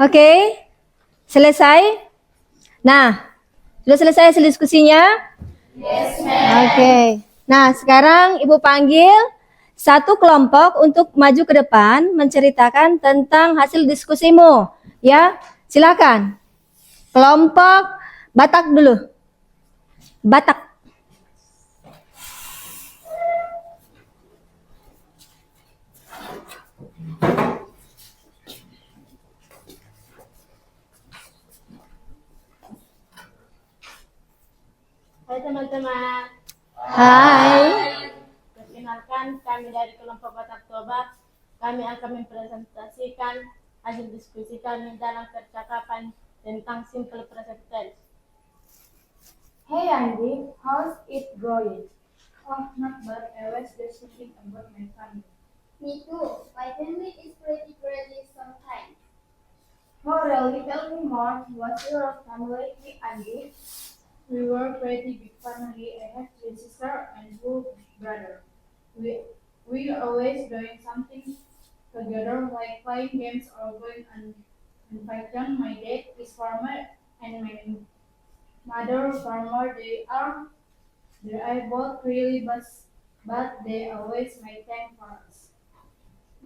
Oke, selesai? Nah, sudah selesai hasil diskusinya? Yes, ma'am. Oke, nah sekarang Ibu panggil satu kelompok untuk maju ke depan menceritakan tentang hasil diskusimu. Ya, silakan. Kelompok Batak dulu. Batak. Hai teman-teman. Hai. Perkenalkan, kami dari kelompok Batak Toba. Kami akan mempresentasikan hasil diskusi kami dalam percakapan tentang simple present tense. Hey Andy, how's it going? Oh, not bad. I was just thinking about my family. Me too. My family is pretty crazy sometimes. Oh, really? Tell me more. What's your family, Andy? We were pretty big family. I have 3 sisters and 2 brothers. We always doing something together, like playing games or going on vacation. My dad is farmer and my mother farmer. They are both really but they always make time for us.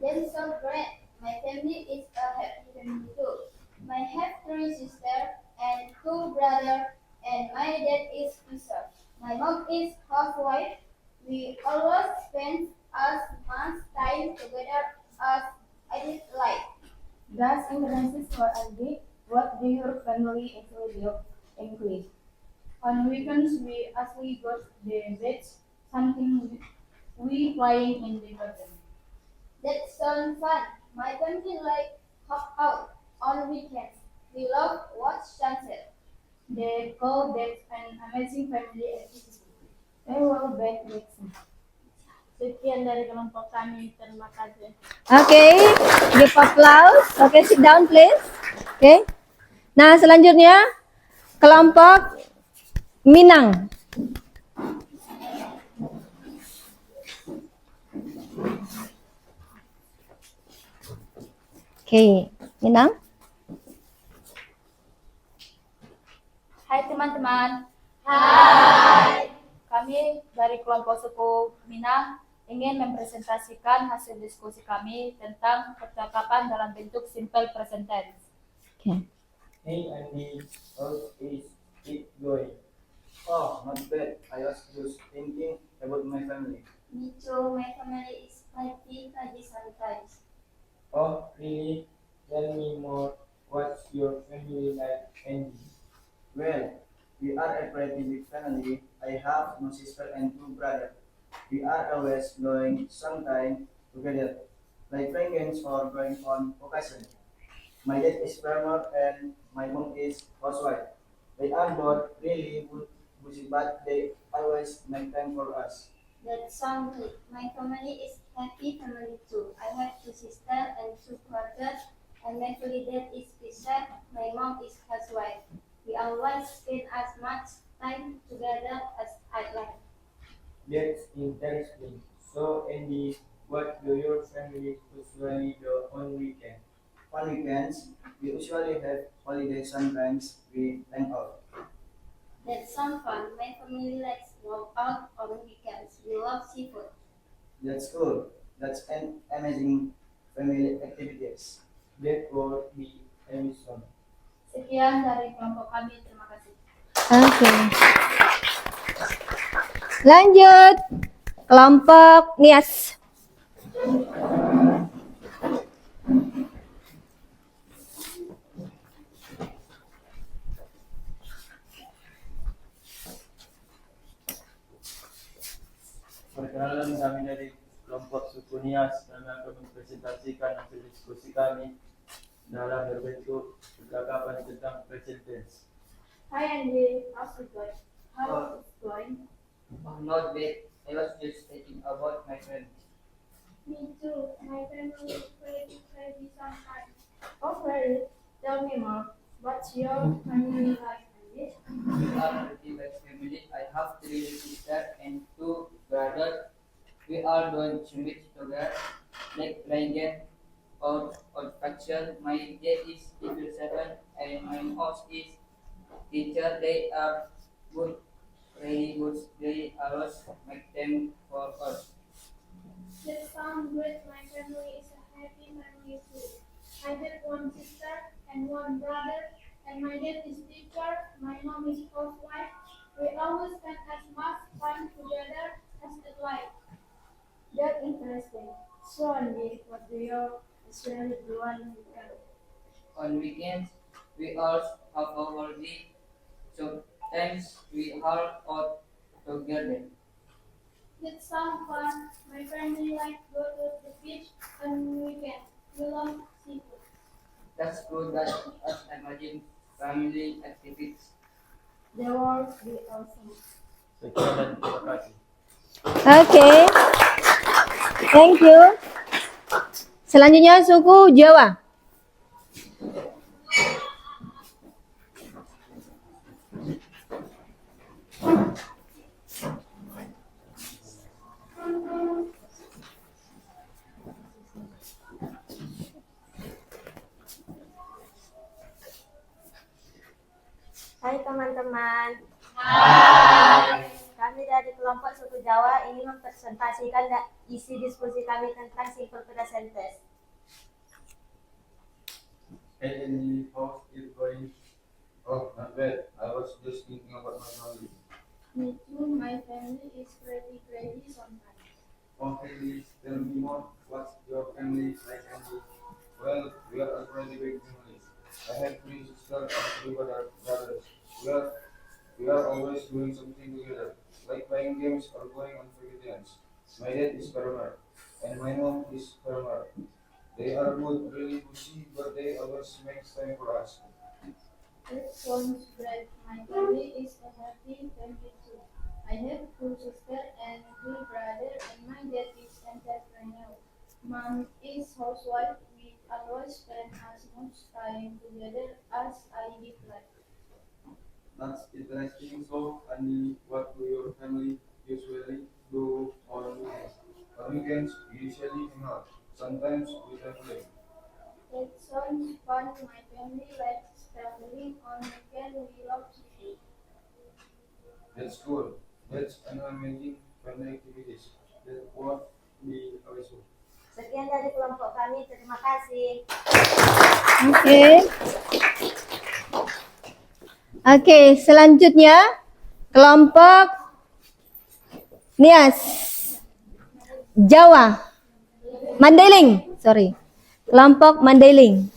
That's so great. My family is a happy family too. I have 3 sisters and 2 brothers, and my dad is fisher. My mom is housewife. We always spend as much time together as I like. That's interesting for Andy. What do your family actually do in Greece? On weekends, we actually go to the beach, something we playing in the garden. That sounds fun. My family like hop out on weekends. We love watch sunset. They call that an amazing family activity. They will bet with me. Sekian dari kelompok kami. Terima kasih. Okay, give applause. Okay, sit down please. Okay. Nah, selanjutnya kelompok Minang. Okay, Minang. Hai teman-teman. Hai. Kami dari kelompok suku Minang ingin mempresentasikan hasil diskusi kami tentang percakapan dalam bentuk simple present tense. Okay. Hey Andy, how is it going? Oh, not bad. I was just thinking about my family. Me too. My family is pretty crazy sometimes. Oh, really? Tell me more. What's your family like, Andy? Well, we are a pretty big family. I have one sister and two brothers. We are always going sometime together, like playing games or going on vacation. My dad is farmer and my mom is housewife. They are both really busy, but they always make time for us. That sounds good. My family is happy family too. I have two sisters and two brothers, and my fully dad is fisher. My mom is housewife. We always spend as much time together as I like. That's interesting. So, Andy, what do your family usually do on weekend? On weekends, we usually have holidays. Sometimes we hang out. That sounds fun. My family likes to go out on weekends. We love seafood. That's cool. That's an amazing family activities. That would be amazing. Sekian dari kelompok kami. Terima kasih. Okay. Lanjut kelompok Nias. Perkenalan, kami dari kelompok suku Nias dan akan mempresentasikan hasil diskusi kami dalam berbentuk percakapan tentang present tense. Hi Andy, how's it going? How is it going? Oh, not bad. I was just thinking about my friend. Me too. My family is pretty crazy sometimes. Oh, really? Tell me more. What's your family like, Andy? We are a pretty big family. I have three sisters and two brothers. We are doing swimming together, like playing game or faction. My dad is level 7 and my house is teacher. They are good, really good. They always make time for us. That sounds great. My family is a happy family too. I have one sister and one brother, and my dad is teacher. My mom is housewife. We always spend as much time together as we like. That's interesting. So, Andy, what do you usually do on weekend? On weekends, we also have a holiday. Sometimes we are out together. That sounds fun. My family like to go to the beach on weekend. We love seafood. That's good. That us imagine family activities. The world be awesome. Sekian dan terima kasih. Okay. Thank you. Selanjutnya suku Jawa. Hai teman-teman. Kami dari kelompok suku Jawa ingin mempresentasikan isi diskusi kami tentang simple present tense. Hey Andy, how's it going? Oh, not bad. I was just thinking about my family. Me too. My family is pretty crazy sometimes. Oh, hey Liz, tell me more. What's your family like, Andy? Well, we are a pretty big family. I have three sisters and two brothers. We are always doing something together, like playing games or going on vacations. My dad is farmer, and my mom is farmer. They are both really busy, but they always make time for us. That sounds great. My family is a happy family too. I have two sisters and two brothers, and my dad Mom is housewife. We always spend as much time together as I did like. That's interesting. So, Andy, what do your family usually do on weekends? On weekends, we usually hang out. Sometimes we travel. It sounds fun. My family likes traveling on weekend. We love to eat. That's cool. That's an amazing family activities. That what we always do. Sekian dari kelompok kami, terima kasih. Oke. Oke, selanjutnya kelompok Nias. Jawa. Mandailing, sorry. Kelompok Mandailing.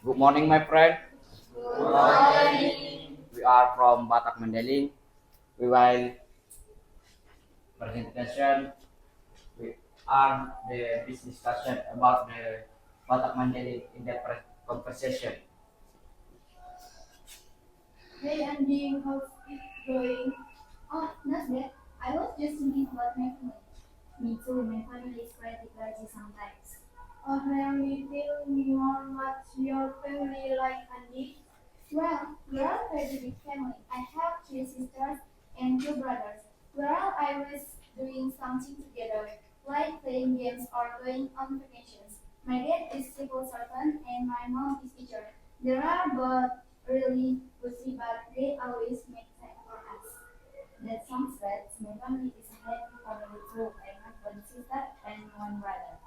Good morning, my friend. Good morning. We are from Batak Mandailing. We will presentation. We are this discussion about the Batak Mandailing in the conversation. Hey Andy, how's it going? Oh, not bad. I was just thinking about my family. Me too, my family is quite crazy sometimes. Oh, really? Tell me more. What's your family like, Andy? Well, we're a very big family. I have 3 sisters and 2 brothers. We're all always doing something together, like playing games or going on vacations. My dad is civil servant and my mom is teacher. They are both really busy, but they always make time for us. That sounds right. My family is a happy family too. I have one sister and one brother.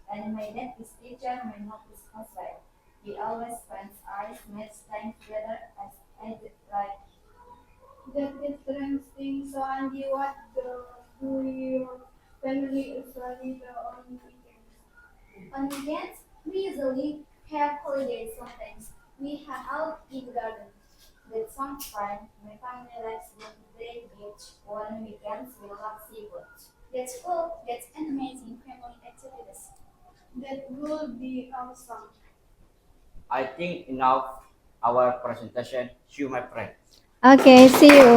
And my dad is teacher, my mom is housewife. We always spend hours much time together as I did like. That's interesting. So, Andy, what do your family usually do on weekends? On weekends, we usually have holidays sometimes. We hang out in the garden. That sounds fun. My family likes going to the beach. On weekends, we love seafood. That's cool. That's an amazing family activities. That would be awesome. I think enough our presentation. See you, my friend. Oke, see you.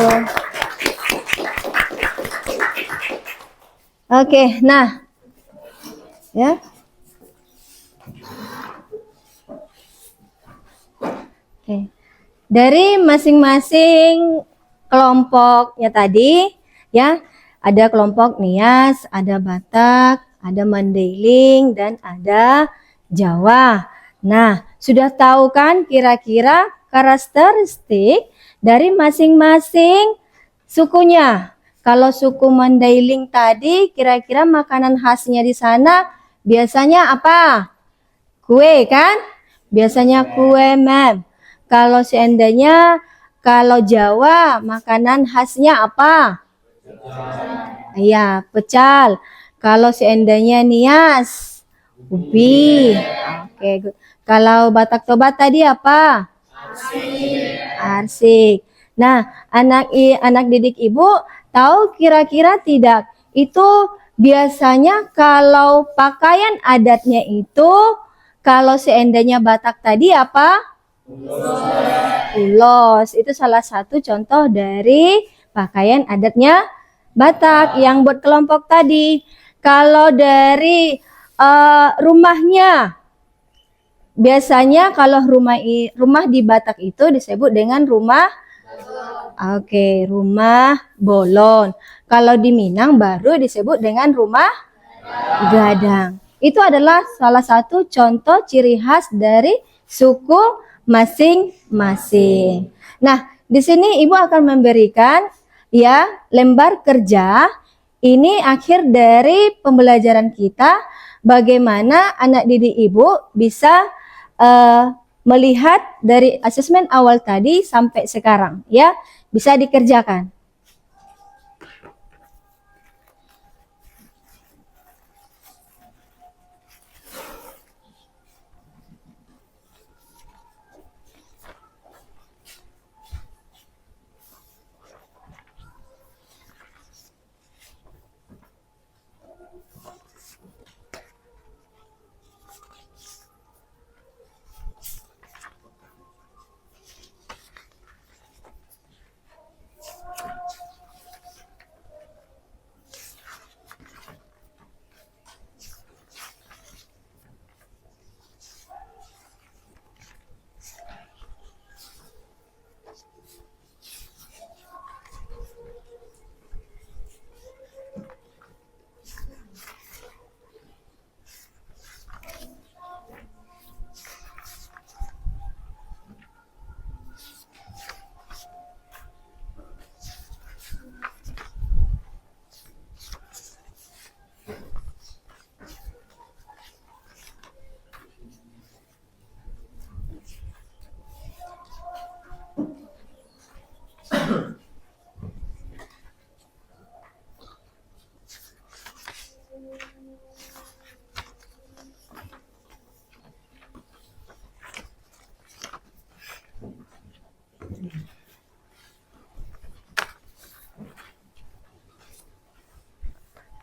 Oke, nah. Ya. Oke. Dari masing-masing kelompoknya tadi, ya, ada kelompok Nias, ada Batak, ada Mandailing, dan ada Jawa. Nah, sudah tahu kan kira-kira karakteristik dari masing-masing sukunya. Kalau suku Mandailing tadi, kira-kira makanan khasnya di sana biasanya apa? Kue kan? Biasanya kue, Mem. Kalau seandainya kalau Jawa, makanan khasnya apa? Iya, pecal. Kalau seandainya Nias, ubi. Oke, good. Kalau Batak Toba tadi apa? Arsik. Nah, anak didik Ibu tahu kira-kira tidak? Itu biasanya kalau pakaian adatnya itu, kalau seandainya Batak tadi apa? Ulos. Itu salah satu contoh dari pakaian adatnya Batak yang buat kelompok tadi. Kalau dari rumahnya, biasanya kalau rumah di Batak itu disebut dengan rumah rumah bolon. Kalau di Minang baru disebut dengan rumah gadang. Itu adalah salah satu contoh ciri khas dari suku masing-masing. Nah, di sini Ibu akan memberikan ya lembar kerja. Ini akhir dari pembelajaran kita, bagaimana anak didik Ibu bisa melihat dari asesmen awal tadi sampai sekarang, ya, bisa dikerjakan.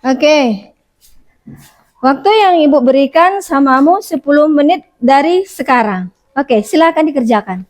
Oke. Waktu yang Ibu berikan samamu 10 menit dari sekarang. Oke, silakan dikerjakan.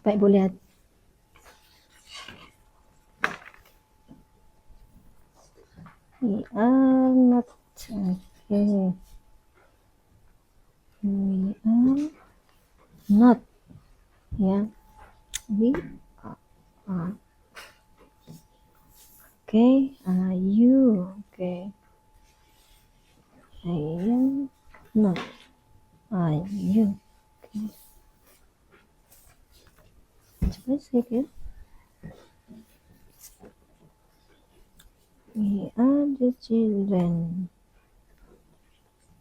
Coba Ibu lihat. We are not okay. We are not. Ya. We are. Okay. Are you? Okay. I am not. Are you? Okay. Coba sedikit. We are the children.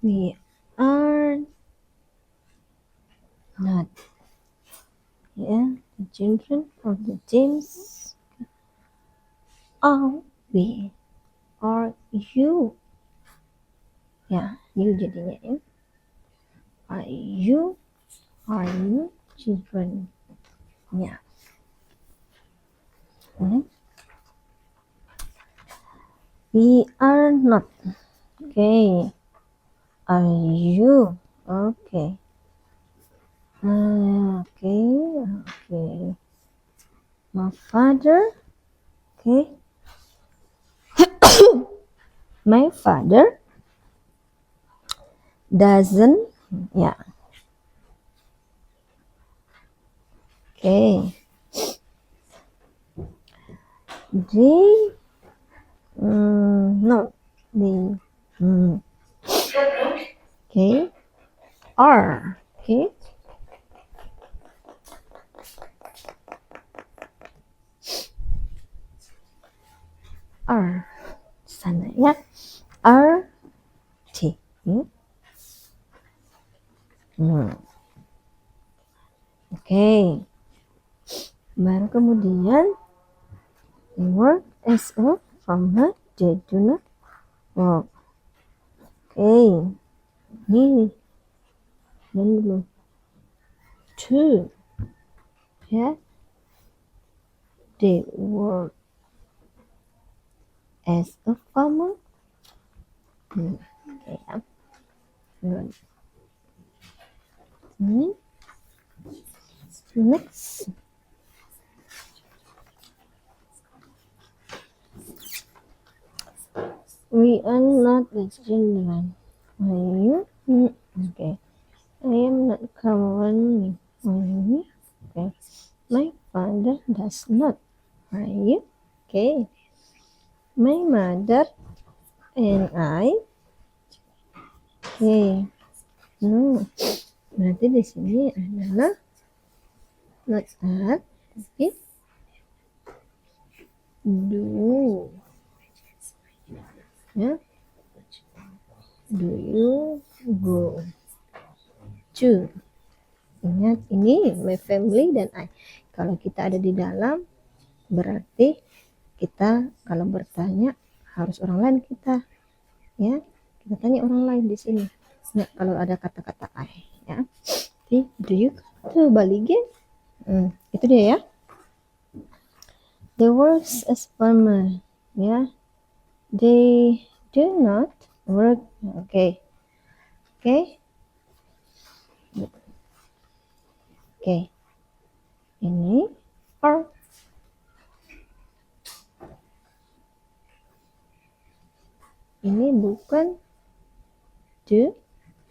We are not. Yeah, the children of the James. Are we? Are you? Ya, you jadinya ya. Are you? Are you children? Ya. We are not. Okay. Are you? Okay. Okay. My father. Okay. My father doesn't. Yeah. Okay. They. No. They. Okay. Are. Okay. Are. Sana ya. Are. T. Okay. Baru kemudian work as a farmer. They do not work. Okay. Ini dan dulu. To. Ya. They work as a farmer. Okay. Ya. Good. Next. We are not the children. Are you? Okay. I am not currently. Are you? Okay. My father does not. Are you? Okay. My mother and I. Okay. No. Berarti di sini adalah not are, tapi do. Ya. Do you go to? Ingat ini my family dan I. Kalau kita ada di dalam berarti kita kalau bertanya harus orang lain kita. Ya. Kita tanya orang lain di sini. Nah, kalau ada kata-kata I, ya. Do you tuh baligin? Itu dia ya. They works as farmer, ya. They do not work. Okay. Okay. Okay. Ini are. Ini bukan do,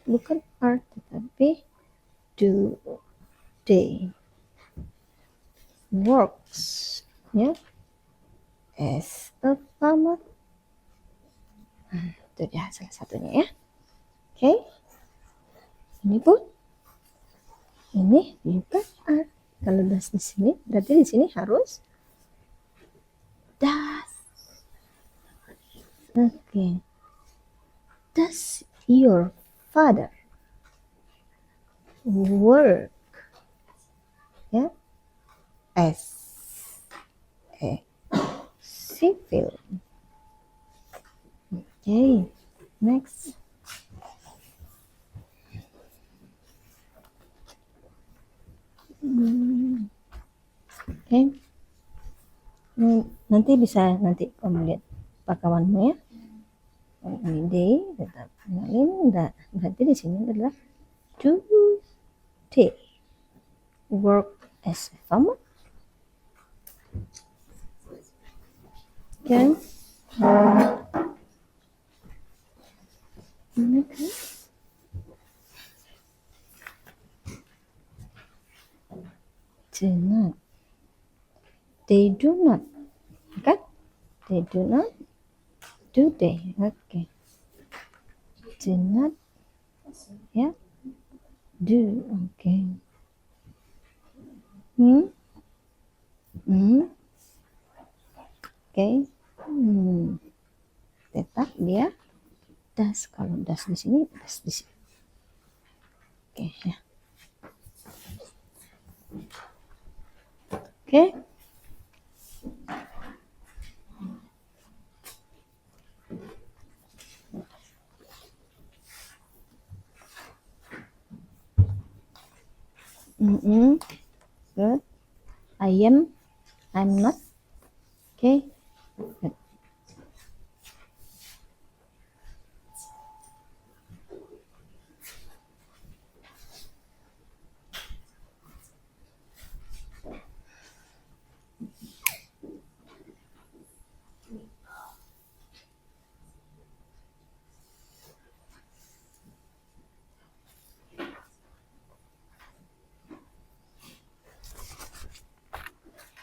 bukan are, tetapi do. They works, ya, as a farmer. Itu dia salah satunya ya. Okay. Ini pun, ini juga are. Kalau does di sini, berarti di sini harus does. Okay. Does your father work, ya, as a civil? Okay, next. Okay. Nanti bisa nanti kamu lihat pakawanmu ya. Ini day tetap kenalin enggak. Berarti di sini adalah do they work as a farmer? Okay. They do not. Kan? They do not. Do they? Okay. Do not. Ya. Do. Okay. Okay. Tetap dia does. Kalau does di sini, does di sini. Oke, ya. Oke. Good. I am. I'm not. Okay. Good.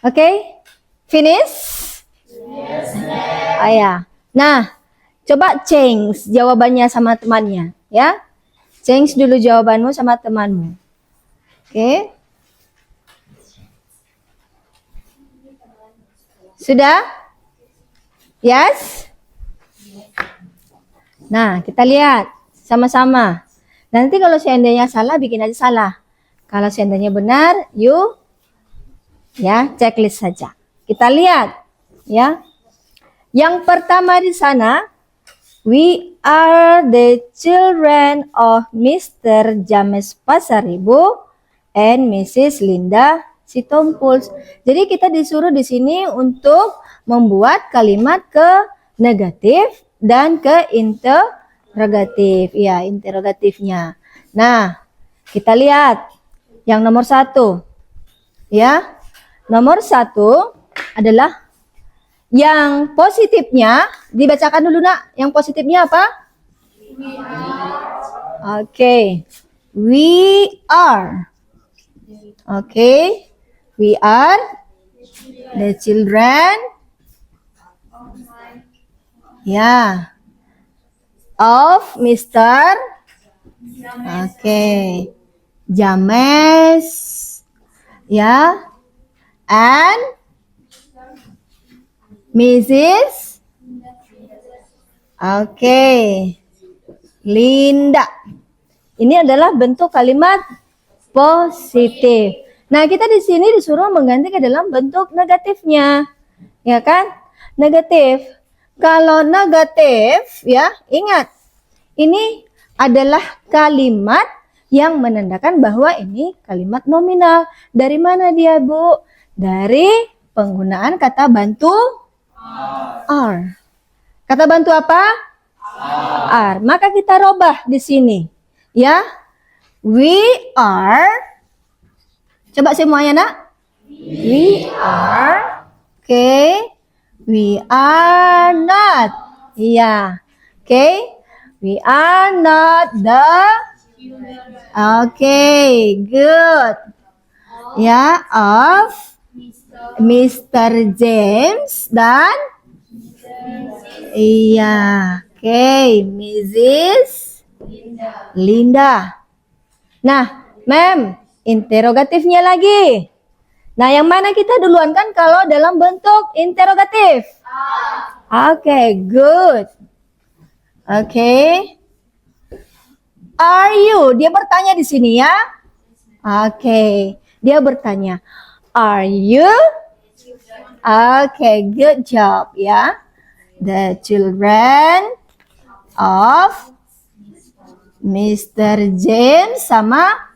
Okay, finish? Yes, ma'am. Oh ya. Nah, coba change jawabannya sama temannya, ya. Change dulu jawabanmu sama temanmu. Oke. Sudah? Yes? Nah, kita lihat sama-sama. Nanti kalau seandainya salah, bikin aja salah. Kalau seandainya benar, you ya, checklist saja. Kita lihat, ya. Yang pertama di sana, we are the children of Mr. James Pasaribu and Mrs. Linda Sitompuls. Jadi kita disuruh di sini untuk membuat kalimat ke negatif dan ke interrogatif. Ya, interrogatifnya. Nah, kita lihat yang nomor 1. Ya. Nomor 1 adalah yang positifnya, dibacakan dulu nak. Yang positifnya apa? Oke. We are. Oke. We are the children. Ya. Of Mr. Oke. James. Ya. And Mrs. Oke. Linda. Ini adalah bentuk kalimat positif. Nah, kita di sini disuruh mengganti ke dalam bentuk negatifnya. Ya kan? Negatif. Kalau negatif, ya, ingat. Ini adalah kalimat yang menandakan bahwa ini kalimat nominal. Dari mana dia, Bu? Dari penggunaan kata bantu are. Kata bantu apa? Are. Maka kita robah di sini. Ya. We are. Coba semuanya, nak. We are. Oke. We are not. Iya. Oke. We are not the. Oke. Good. Ya, of Mr. James dan iya, oke, Mrs. Linda. Nah, ma'am, interrogatifnya lagi. Nah, yang mana kita duluan kan kalau dalam bentuk interrogatif? Oke, good. Oke. Are you? Dia bertanya di sini ya. Oke. Dia bertanya, are you? Okay, good job ya. The children of Mr. James sama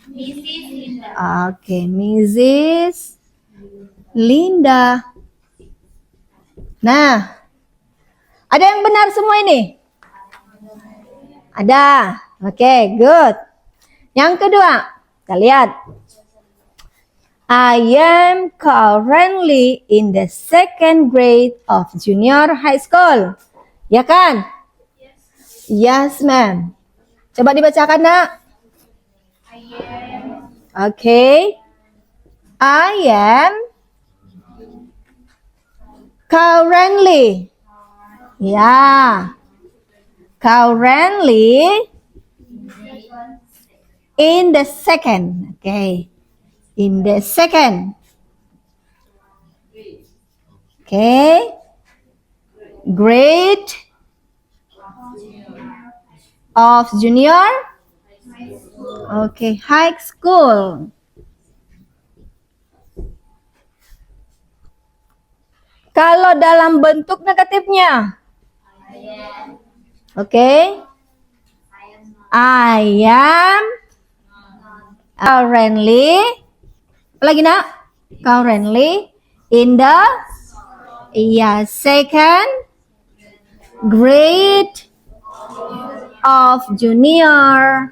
Mrs. Linda. Oke, Mrs. Linda. Nah, ada yang benar semua ini? Ada. Oke, good. Yang kedua, kita lihat. I am currently in the 2nd grade of junior high school. Ya kan? Yes, ma'am. Coba dibacakan, nak. I am. Okay. I am Currently. Yeah. Currently in the second. Okay. In the second. Okay. Grade of junior. Okay, high school. Kalau dalam bentuk negatifnya. Oke. I am currently. Apa lagi nak? Currently in the second grade of junior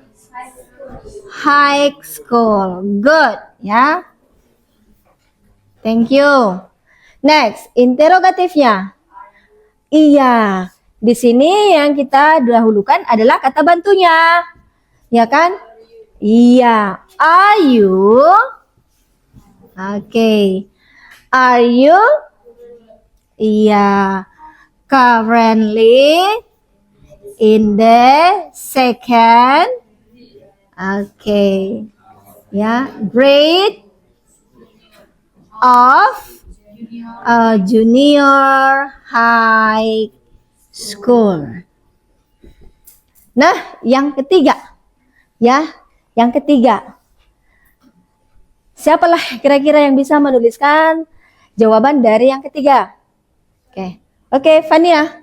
high school. Good, ya. Thank you. Next, interogatifnya. Iya, di sini yang kita dahulukan adalah kata bantunya. Ya kan? Iya. Are you? Oke. Are you? Iya. Currently in the second. Oke. Ya, grade of junior high school. Nah, yang ketiga. Ya, yang ketiga. Siapalah kira-kira yang bisa menuliskan jawaban dari yang ketiga? Oke. Oke, Fania.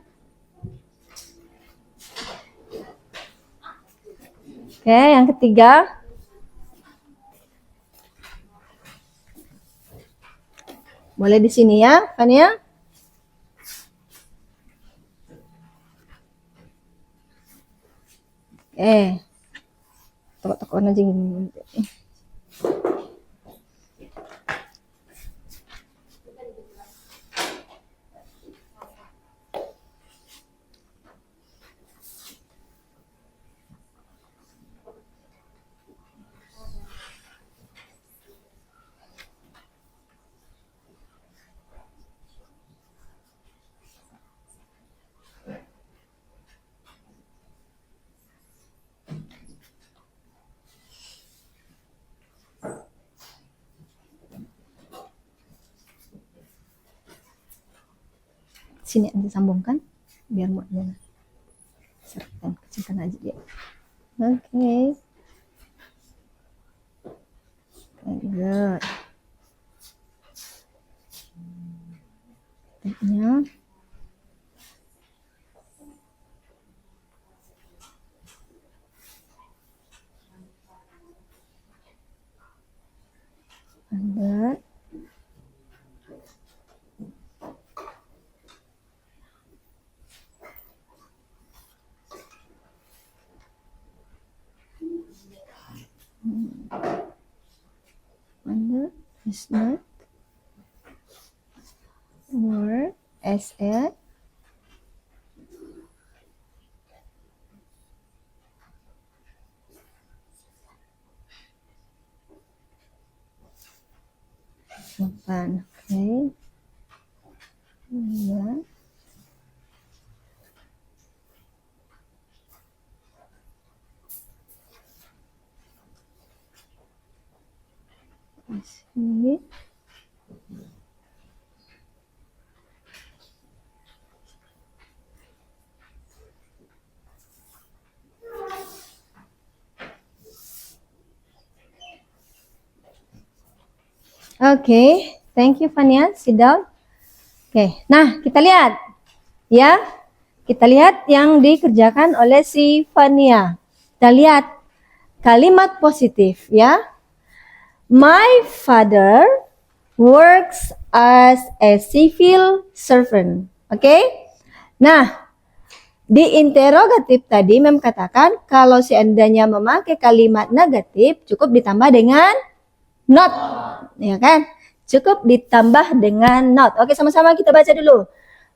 Oke, yang ketiga. Boleh di sini ya, Fania? Toko-tokoan aja gini. Sini nanti sambungkan biar muatnya serkan, kecilkan aja dia. Oke. Good. Tipnya. Ada. Under is not word as a depan. Oke. Ya. Sini. Oke, thank you Fania. Sit down. Oke, nah kita lihat ya. Kita lihat yang dikerjakan oleh si Fania. Kita lihat kalimat positif ya. My father works as a civil servant. Oke? Nah, di interogatif tadi Mem katakan kalau seandainya memakai kalimat negatif cukup ditambah dengan not. Ya kan? Cukup ditambah dengan not. Oke, sama-sama kita baca dulu.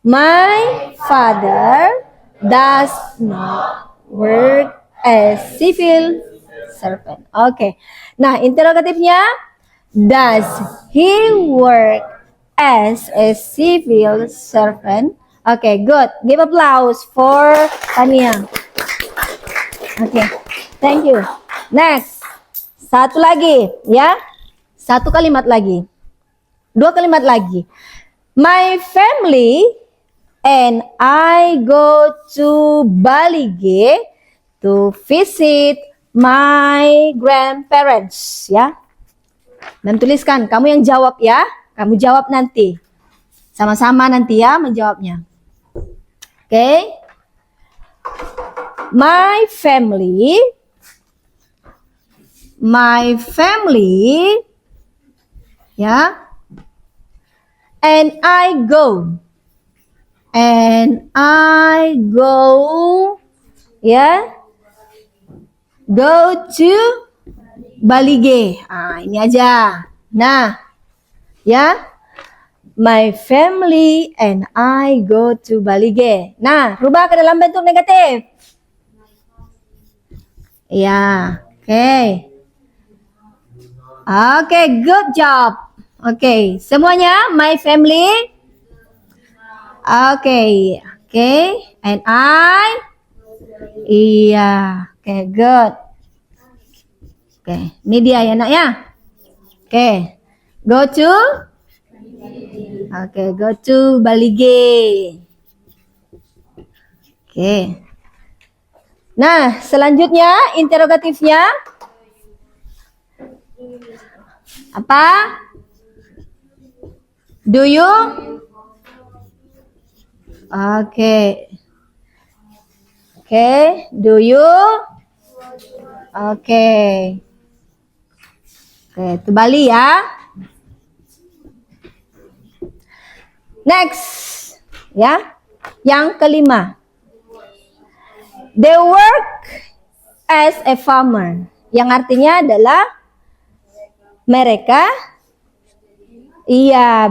My father does not work as civil servant. Oke. Nah, interogatifnya does he work as a civil servant. Okay, good. Give applause for Tania. Okay, thank you. Next, satu lagi, ya. Satu kalimat lagi. Dua kalimat lagi. My family and I go to Balige to visit my grandparents, ya. Dan tuliskan, kamu yang jawab ya. Kamu jawab nanti. Sama-sama nanti ya menjawabnya. Oke. My family ya. And I go ya. Go to Balige. Ini aja. Nah, ya. My family and I go to Balige. Nah, rubah ke dalam bentuk negatif. Ya, oke. Oke, good job. Oke, semuanya my family. Oke, and I. Iya, oke, good. Oke, ini dia ya nak ya. Oke, go to. Oke, go to Balige. Oke. Nah, selanjutnya interogatifnya apa? Do you? Oke. Do you? Oke, itu Bali ya. Next, ya. Yang kelima. They work as a farmer. Yang artinya adalah mereka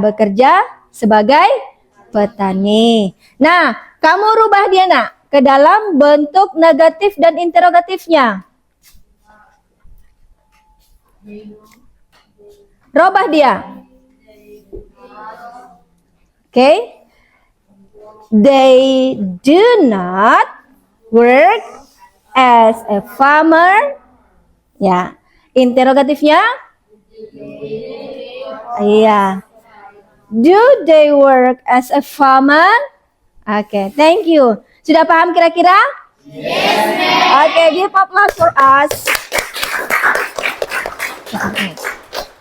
bekerja sebagai petani. Nah, kamu rubah dia nak ke dalam bentuk negatif dan interogatifnya. Rubah dia. Oke. They do not work as a farmer. Ya. Interogatifnya? Iya. Do they work as a farmer? Oke, thank you. Sudah paham kira-kira? Yes, ma'am. Oke, give applause for us.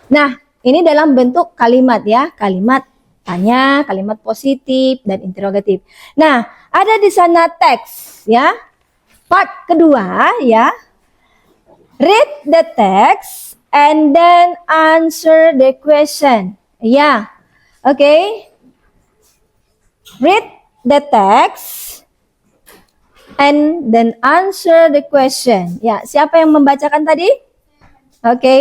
Nah, ini dalam bentuk kalimat ya. Kalimat tanya, kalimat positif, dan interrogatif. Nah, ada di sana teks ya. Part kedua ya. Read the text and then answer the question. Ya, oke. Read the text and then answer the question. Ya, siapa yang membacakan tadi? Oke.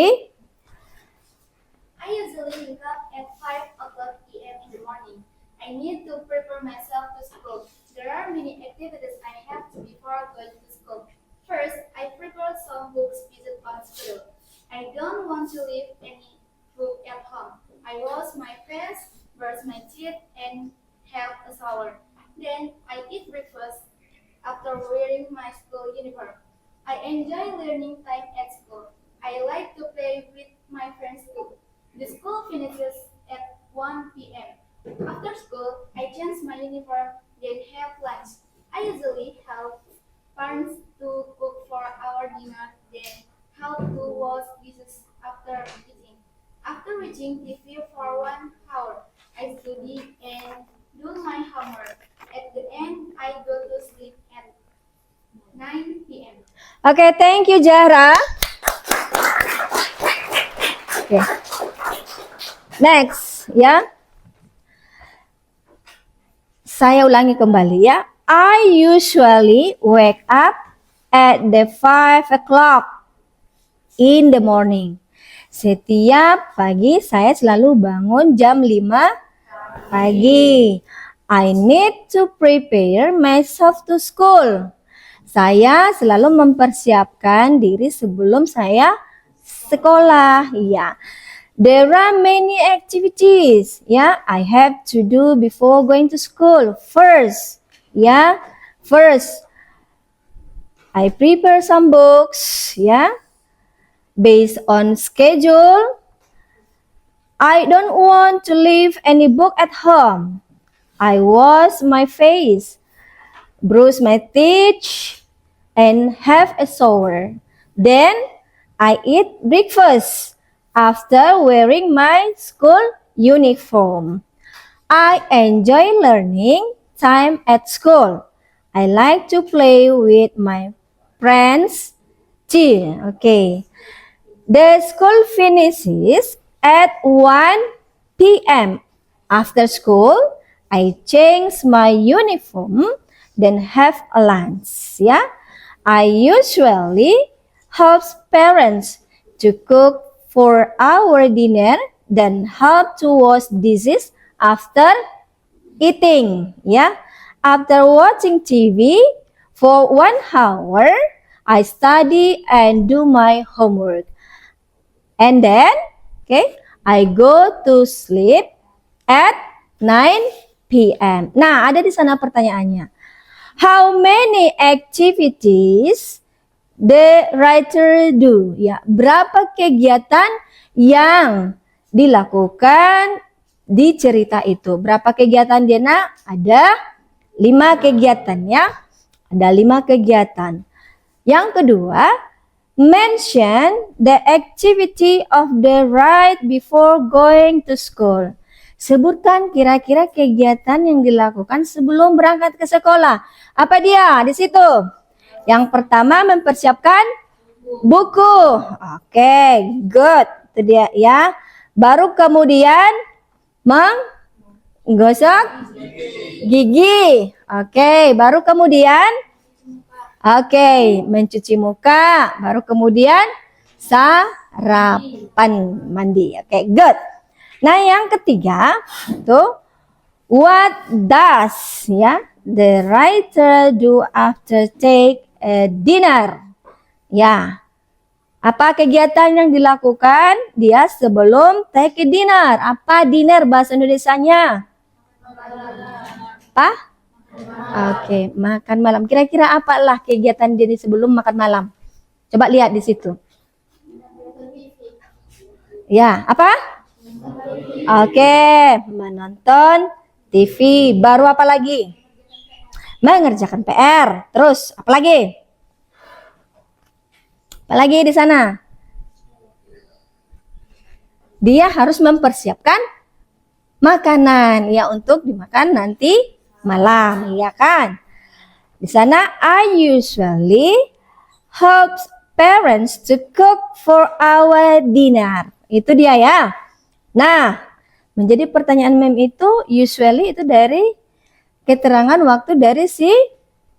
I usually wake up at 5 p.m. in the morning. I need to prepare myself to school. There are many activities I have to before going to school. First, I prepare some books visit on school. I don't want to leave any book at home. I wash my face, brush my teeth, and have a shower. Then I eat breakfast after wearing my school uniform. I enjoy learning time at school. I like to play with my friends too. The school finishes at 1 p.m. After school, I change my uniform, then have lunch. I usually help parents to cook for our dinner, then help to wash dishes after eating. After watching TV for 1 hour, I study and do my homework. At the end, I go to sleep at 9 p.m. Oke, thank you Zahra. Oke. Next, ya. Saya ulangi kembali ya. I usually wake up at the 5 o'clock in the morning. Setiap pagi saya selalu bangun jam 5 pagi. I need to prepare myself to school. Saya selalu mempersiapkan diri sebelum saya sekolah. Ya. There are many activities, yeah, I have to do before going to school. First, yeah, first, I prepare some books, yeah, based on schedule. I don't want to leave any book at home. I wash my face, brush my teeth, and have a shower. Then I eat breakfast after wearing my school uniform. I enjoy learning time at school. I like to play with my friends too. Okay. The school finishes at 1 p.m. After school, I change my uniform, then have a lunch. Yeah, I usually help parents to cook for our dinner, then help to wash dishes after eating. Yeah, after watching TV for 1 hour, I study and do my homework. And then, okay, I go to sleep at 9 p.m. Nah, ada di sana pertanyaannya. How many activities the writer do? Ya, berapa kegiatan yang dilakukan di cerita itu? Berapa kegiatan dia nak? Ada 5 kegiatan ya. Ada 5 kegiatan. Yang kedua, mention the activity of the right before going to school. Sebutkan kira-kira kegiatan yang dilakukan sebelum berangkat ke sekolah. Apa dia di situ? Yang pertama mempersiapkan buku. Oke, good. Itu dia ya. Baru kemudian menggosok gigi. Oke, baru kemudian mencuci muka. Baru kemudian sarapan, mandi. Oke, good. Nah, yang ketiga itu what does ya the writer do after take a dinner? Ya. Apa kegiatan yang dilakukan dia sebelum take a dinner? Apa dinner bahasa Indonesianya? Apa? Oke, makan malam. Kira-kira apalah kegiatan dia sebelum makan malam? Coba lihat di situ. Ya, apa? Oke, menonton TV. Baru apa lagi? Mengerjakan PR. Terus apa lagi? Apa lagi di sana? Dia harus mempersiapkan makanan ya untuk dimakan nanti malam, ya kan? Di sana I usually help parents to cook for our dinner. Itu dia ya. Nah, menjadi pertanyaan mem itu usually itu dari keterangan waktu dari si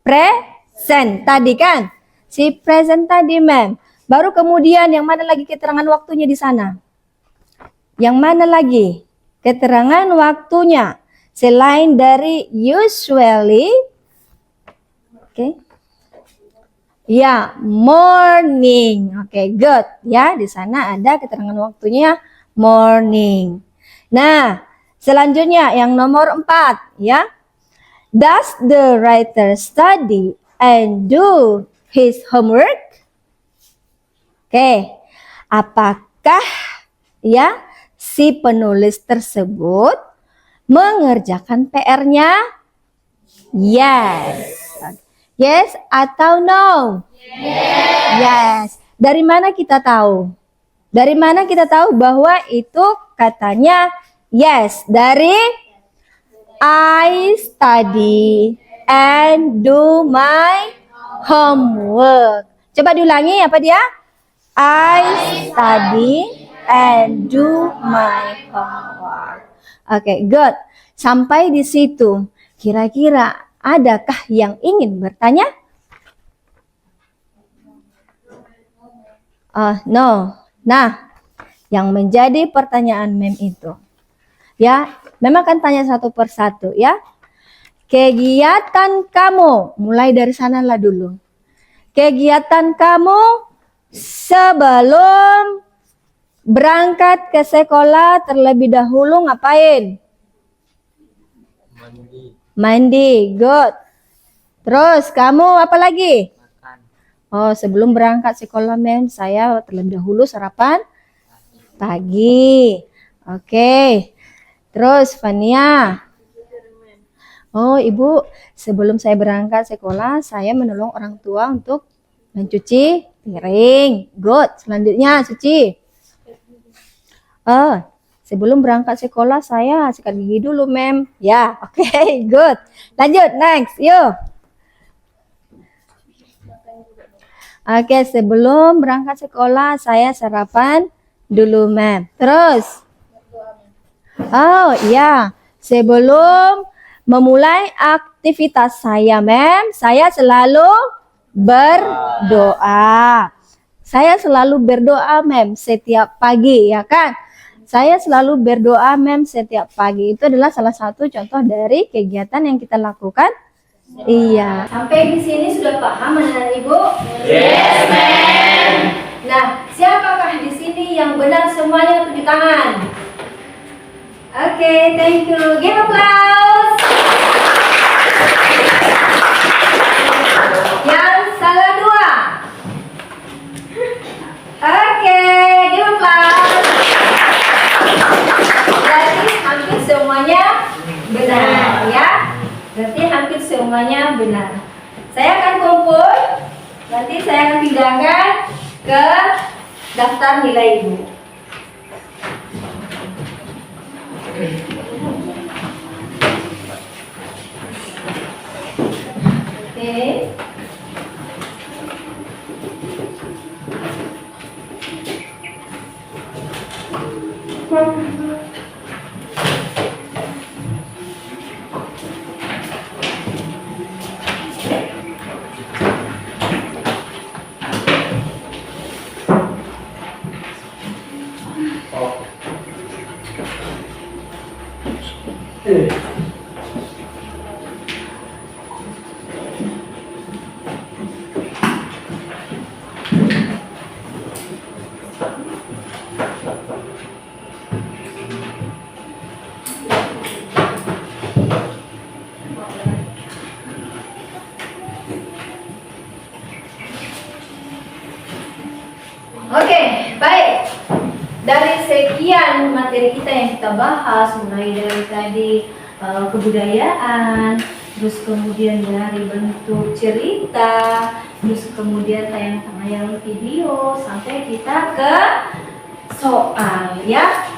present tadi kan? Si present tadi mem. Baru kemudian yang mana lagi keterangan waktunya di sana? Yang mana lagi keterangan waktunya selain dari usually? Oke. Ya, morning. Oke, good. Ya, di sana ada keterangan waktunya morning. Nah, selanjutnya yang nomor 4 ya. Does the writer study and do his homework? Oke. Apakah ya si penulis tersebut mengerjakan PR-nya? Yes. Yes atau no? Yes. Dari mana kita tahu? Dari mana kita tahu bahwa itu katanya yes? Dari I study and do my homework. Coba diulangi apa dia? I study and do my homework. Oke, good. Sampai di situ. Kira-kira adakah yang ingin bertanya? No. Nah, yang menjadi pertanyaan mem itu, ya, memang akan tanya satu persatu, ya. Kegiatan kamu, mulai dari sanalah dulu. Kegiatan kamu sebelum berangkat ke sekolah terlebih dahulu ngapain? Mandi. Good. Terus kamu apa lagi? Oh, sebelum berangkat sekolah mem, saya terlebih dahulu sarapan pagi. Oke. Terus Fania. Oh, Ibu, sebelum saya berangkat sekolah, saya menolong orang tua untuk mencuci piring. Good. Selanjutnya, Suci. Oh, sebelum berangkat sekolah, saya sikat gigi dulu, mem. Ya, oke, good. Lanjut, next, yuk. Oke, sebelum berangkat sekolah, saya sarapan dulu, mem. Terus. Oh, iya. Sebelum memulai aktivitas saya, mem, saya selalu berdoa. Saya selalu berdoa, mem, setiap pagi, ya kan? Saya selalu berdoa, mem, setiap pagi. Itu adalah salah satu contoh dari kegiatan yang kita lakukan. Iya. Sampai di sini sudah paham, anak Ibu? Yes, ma'am. Nah, siapakah di sini yang benar semuanya tunjuk tangan? Oke, thank you. Give applause. Yang salah 2. Oke, give applause. Berarti hampir semuanya benar, ya. Berarti hampir semuanya benar. Saya akan kumpul, nanti saya akan pindahkan ke daftar nilai Ibu. Oke. Oke, baik. Dari sekian materi kita yang kita bahas, mulai dari tadi kebudayaan, terus kemudian dari bentuk cerita, terus kemudian tayang-tayang video, sampai kita ke soal, ya.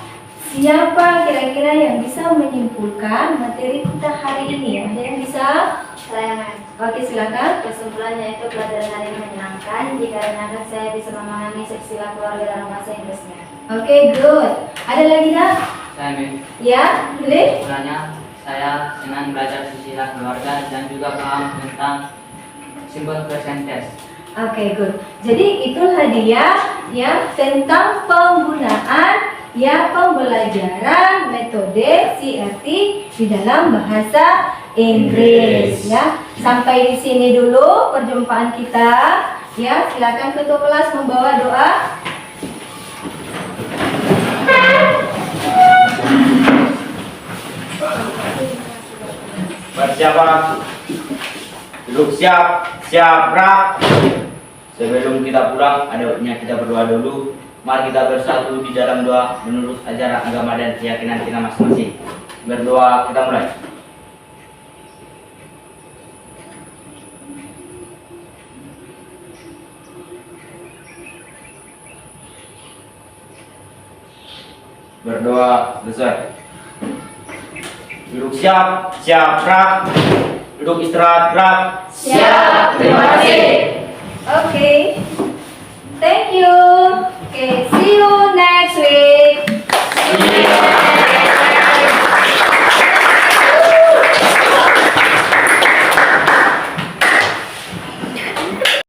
Siapa kira-kira yang bisa menyimpulkan materi kita hari ini? Ada yang bisa? Saya, Oke, silakan. kesimpulannya itu pelajaran hari ini menyenangkan dikarenakan saya bisa memahami silsilah keluarga dalam bahasa Inggrisnya. Oke, good. Ada lagi, Nak? Saya mem. Ya, boleh? Sebenarnya saya senang belajar silsilah keluarga dan juga paham tentang simple present tense. Oke, good. Jadi itulah dia ya tentang penggunaan ya pembelajaran metode CRT di dalam bahasa Inggris ya. Sampai di sini dulu perjumpaan kita ya. Silakan ketua kelas membawa doa. Persiapan, duduk siap, siap gerak. Sebelum kita pulang, ada waktunya kita berdoa dulu. Mari kita bersatu di dalam doa menurut ajaran agama dan keyakinan kita masing-masing. Berdoa, kita mulai. Berdoa selesai. Duduk siap, siap gerak. Duduk istirahat gerak. Siap, terima kasih.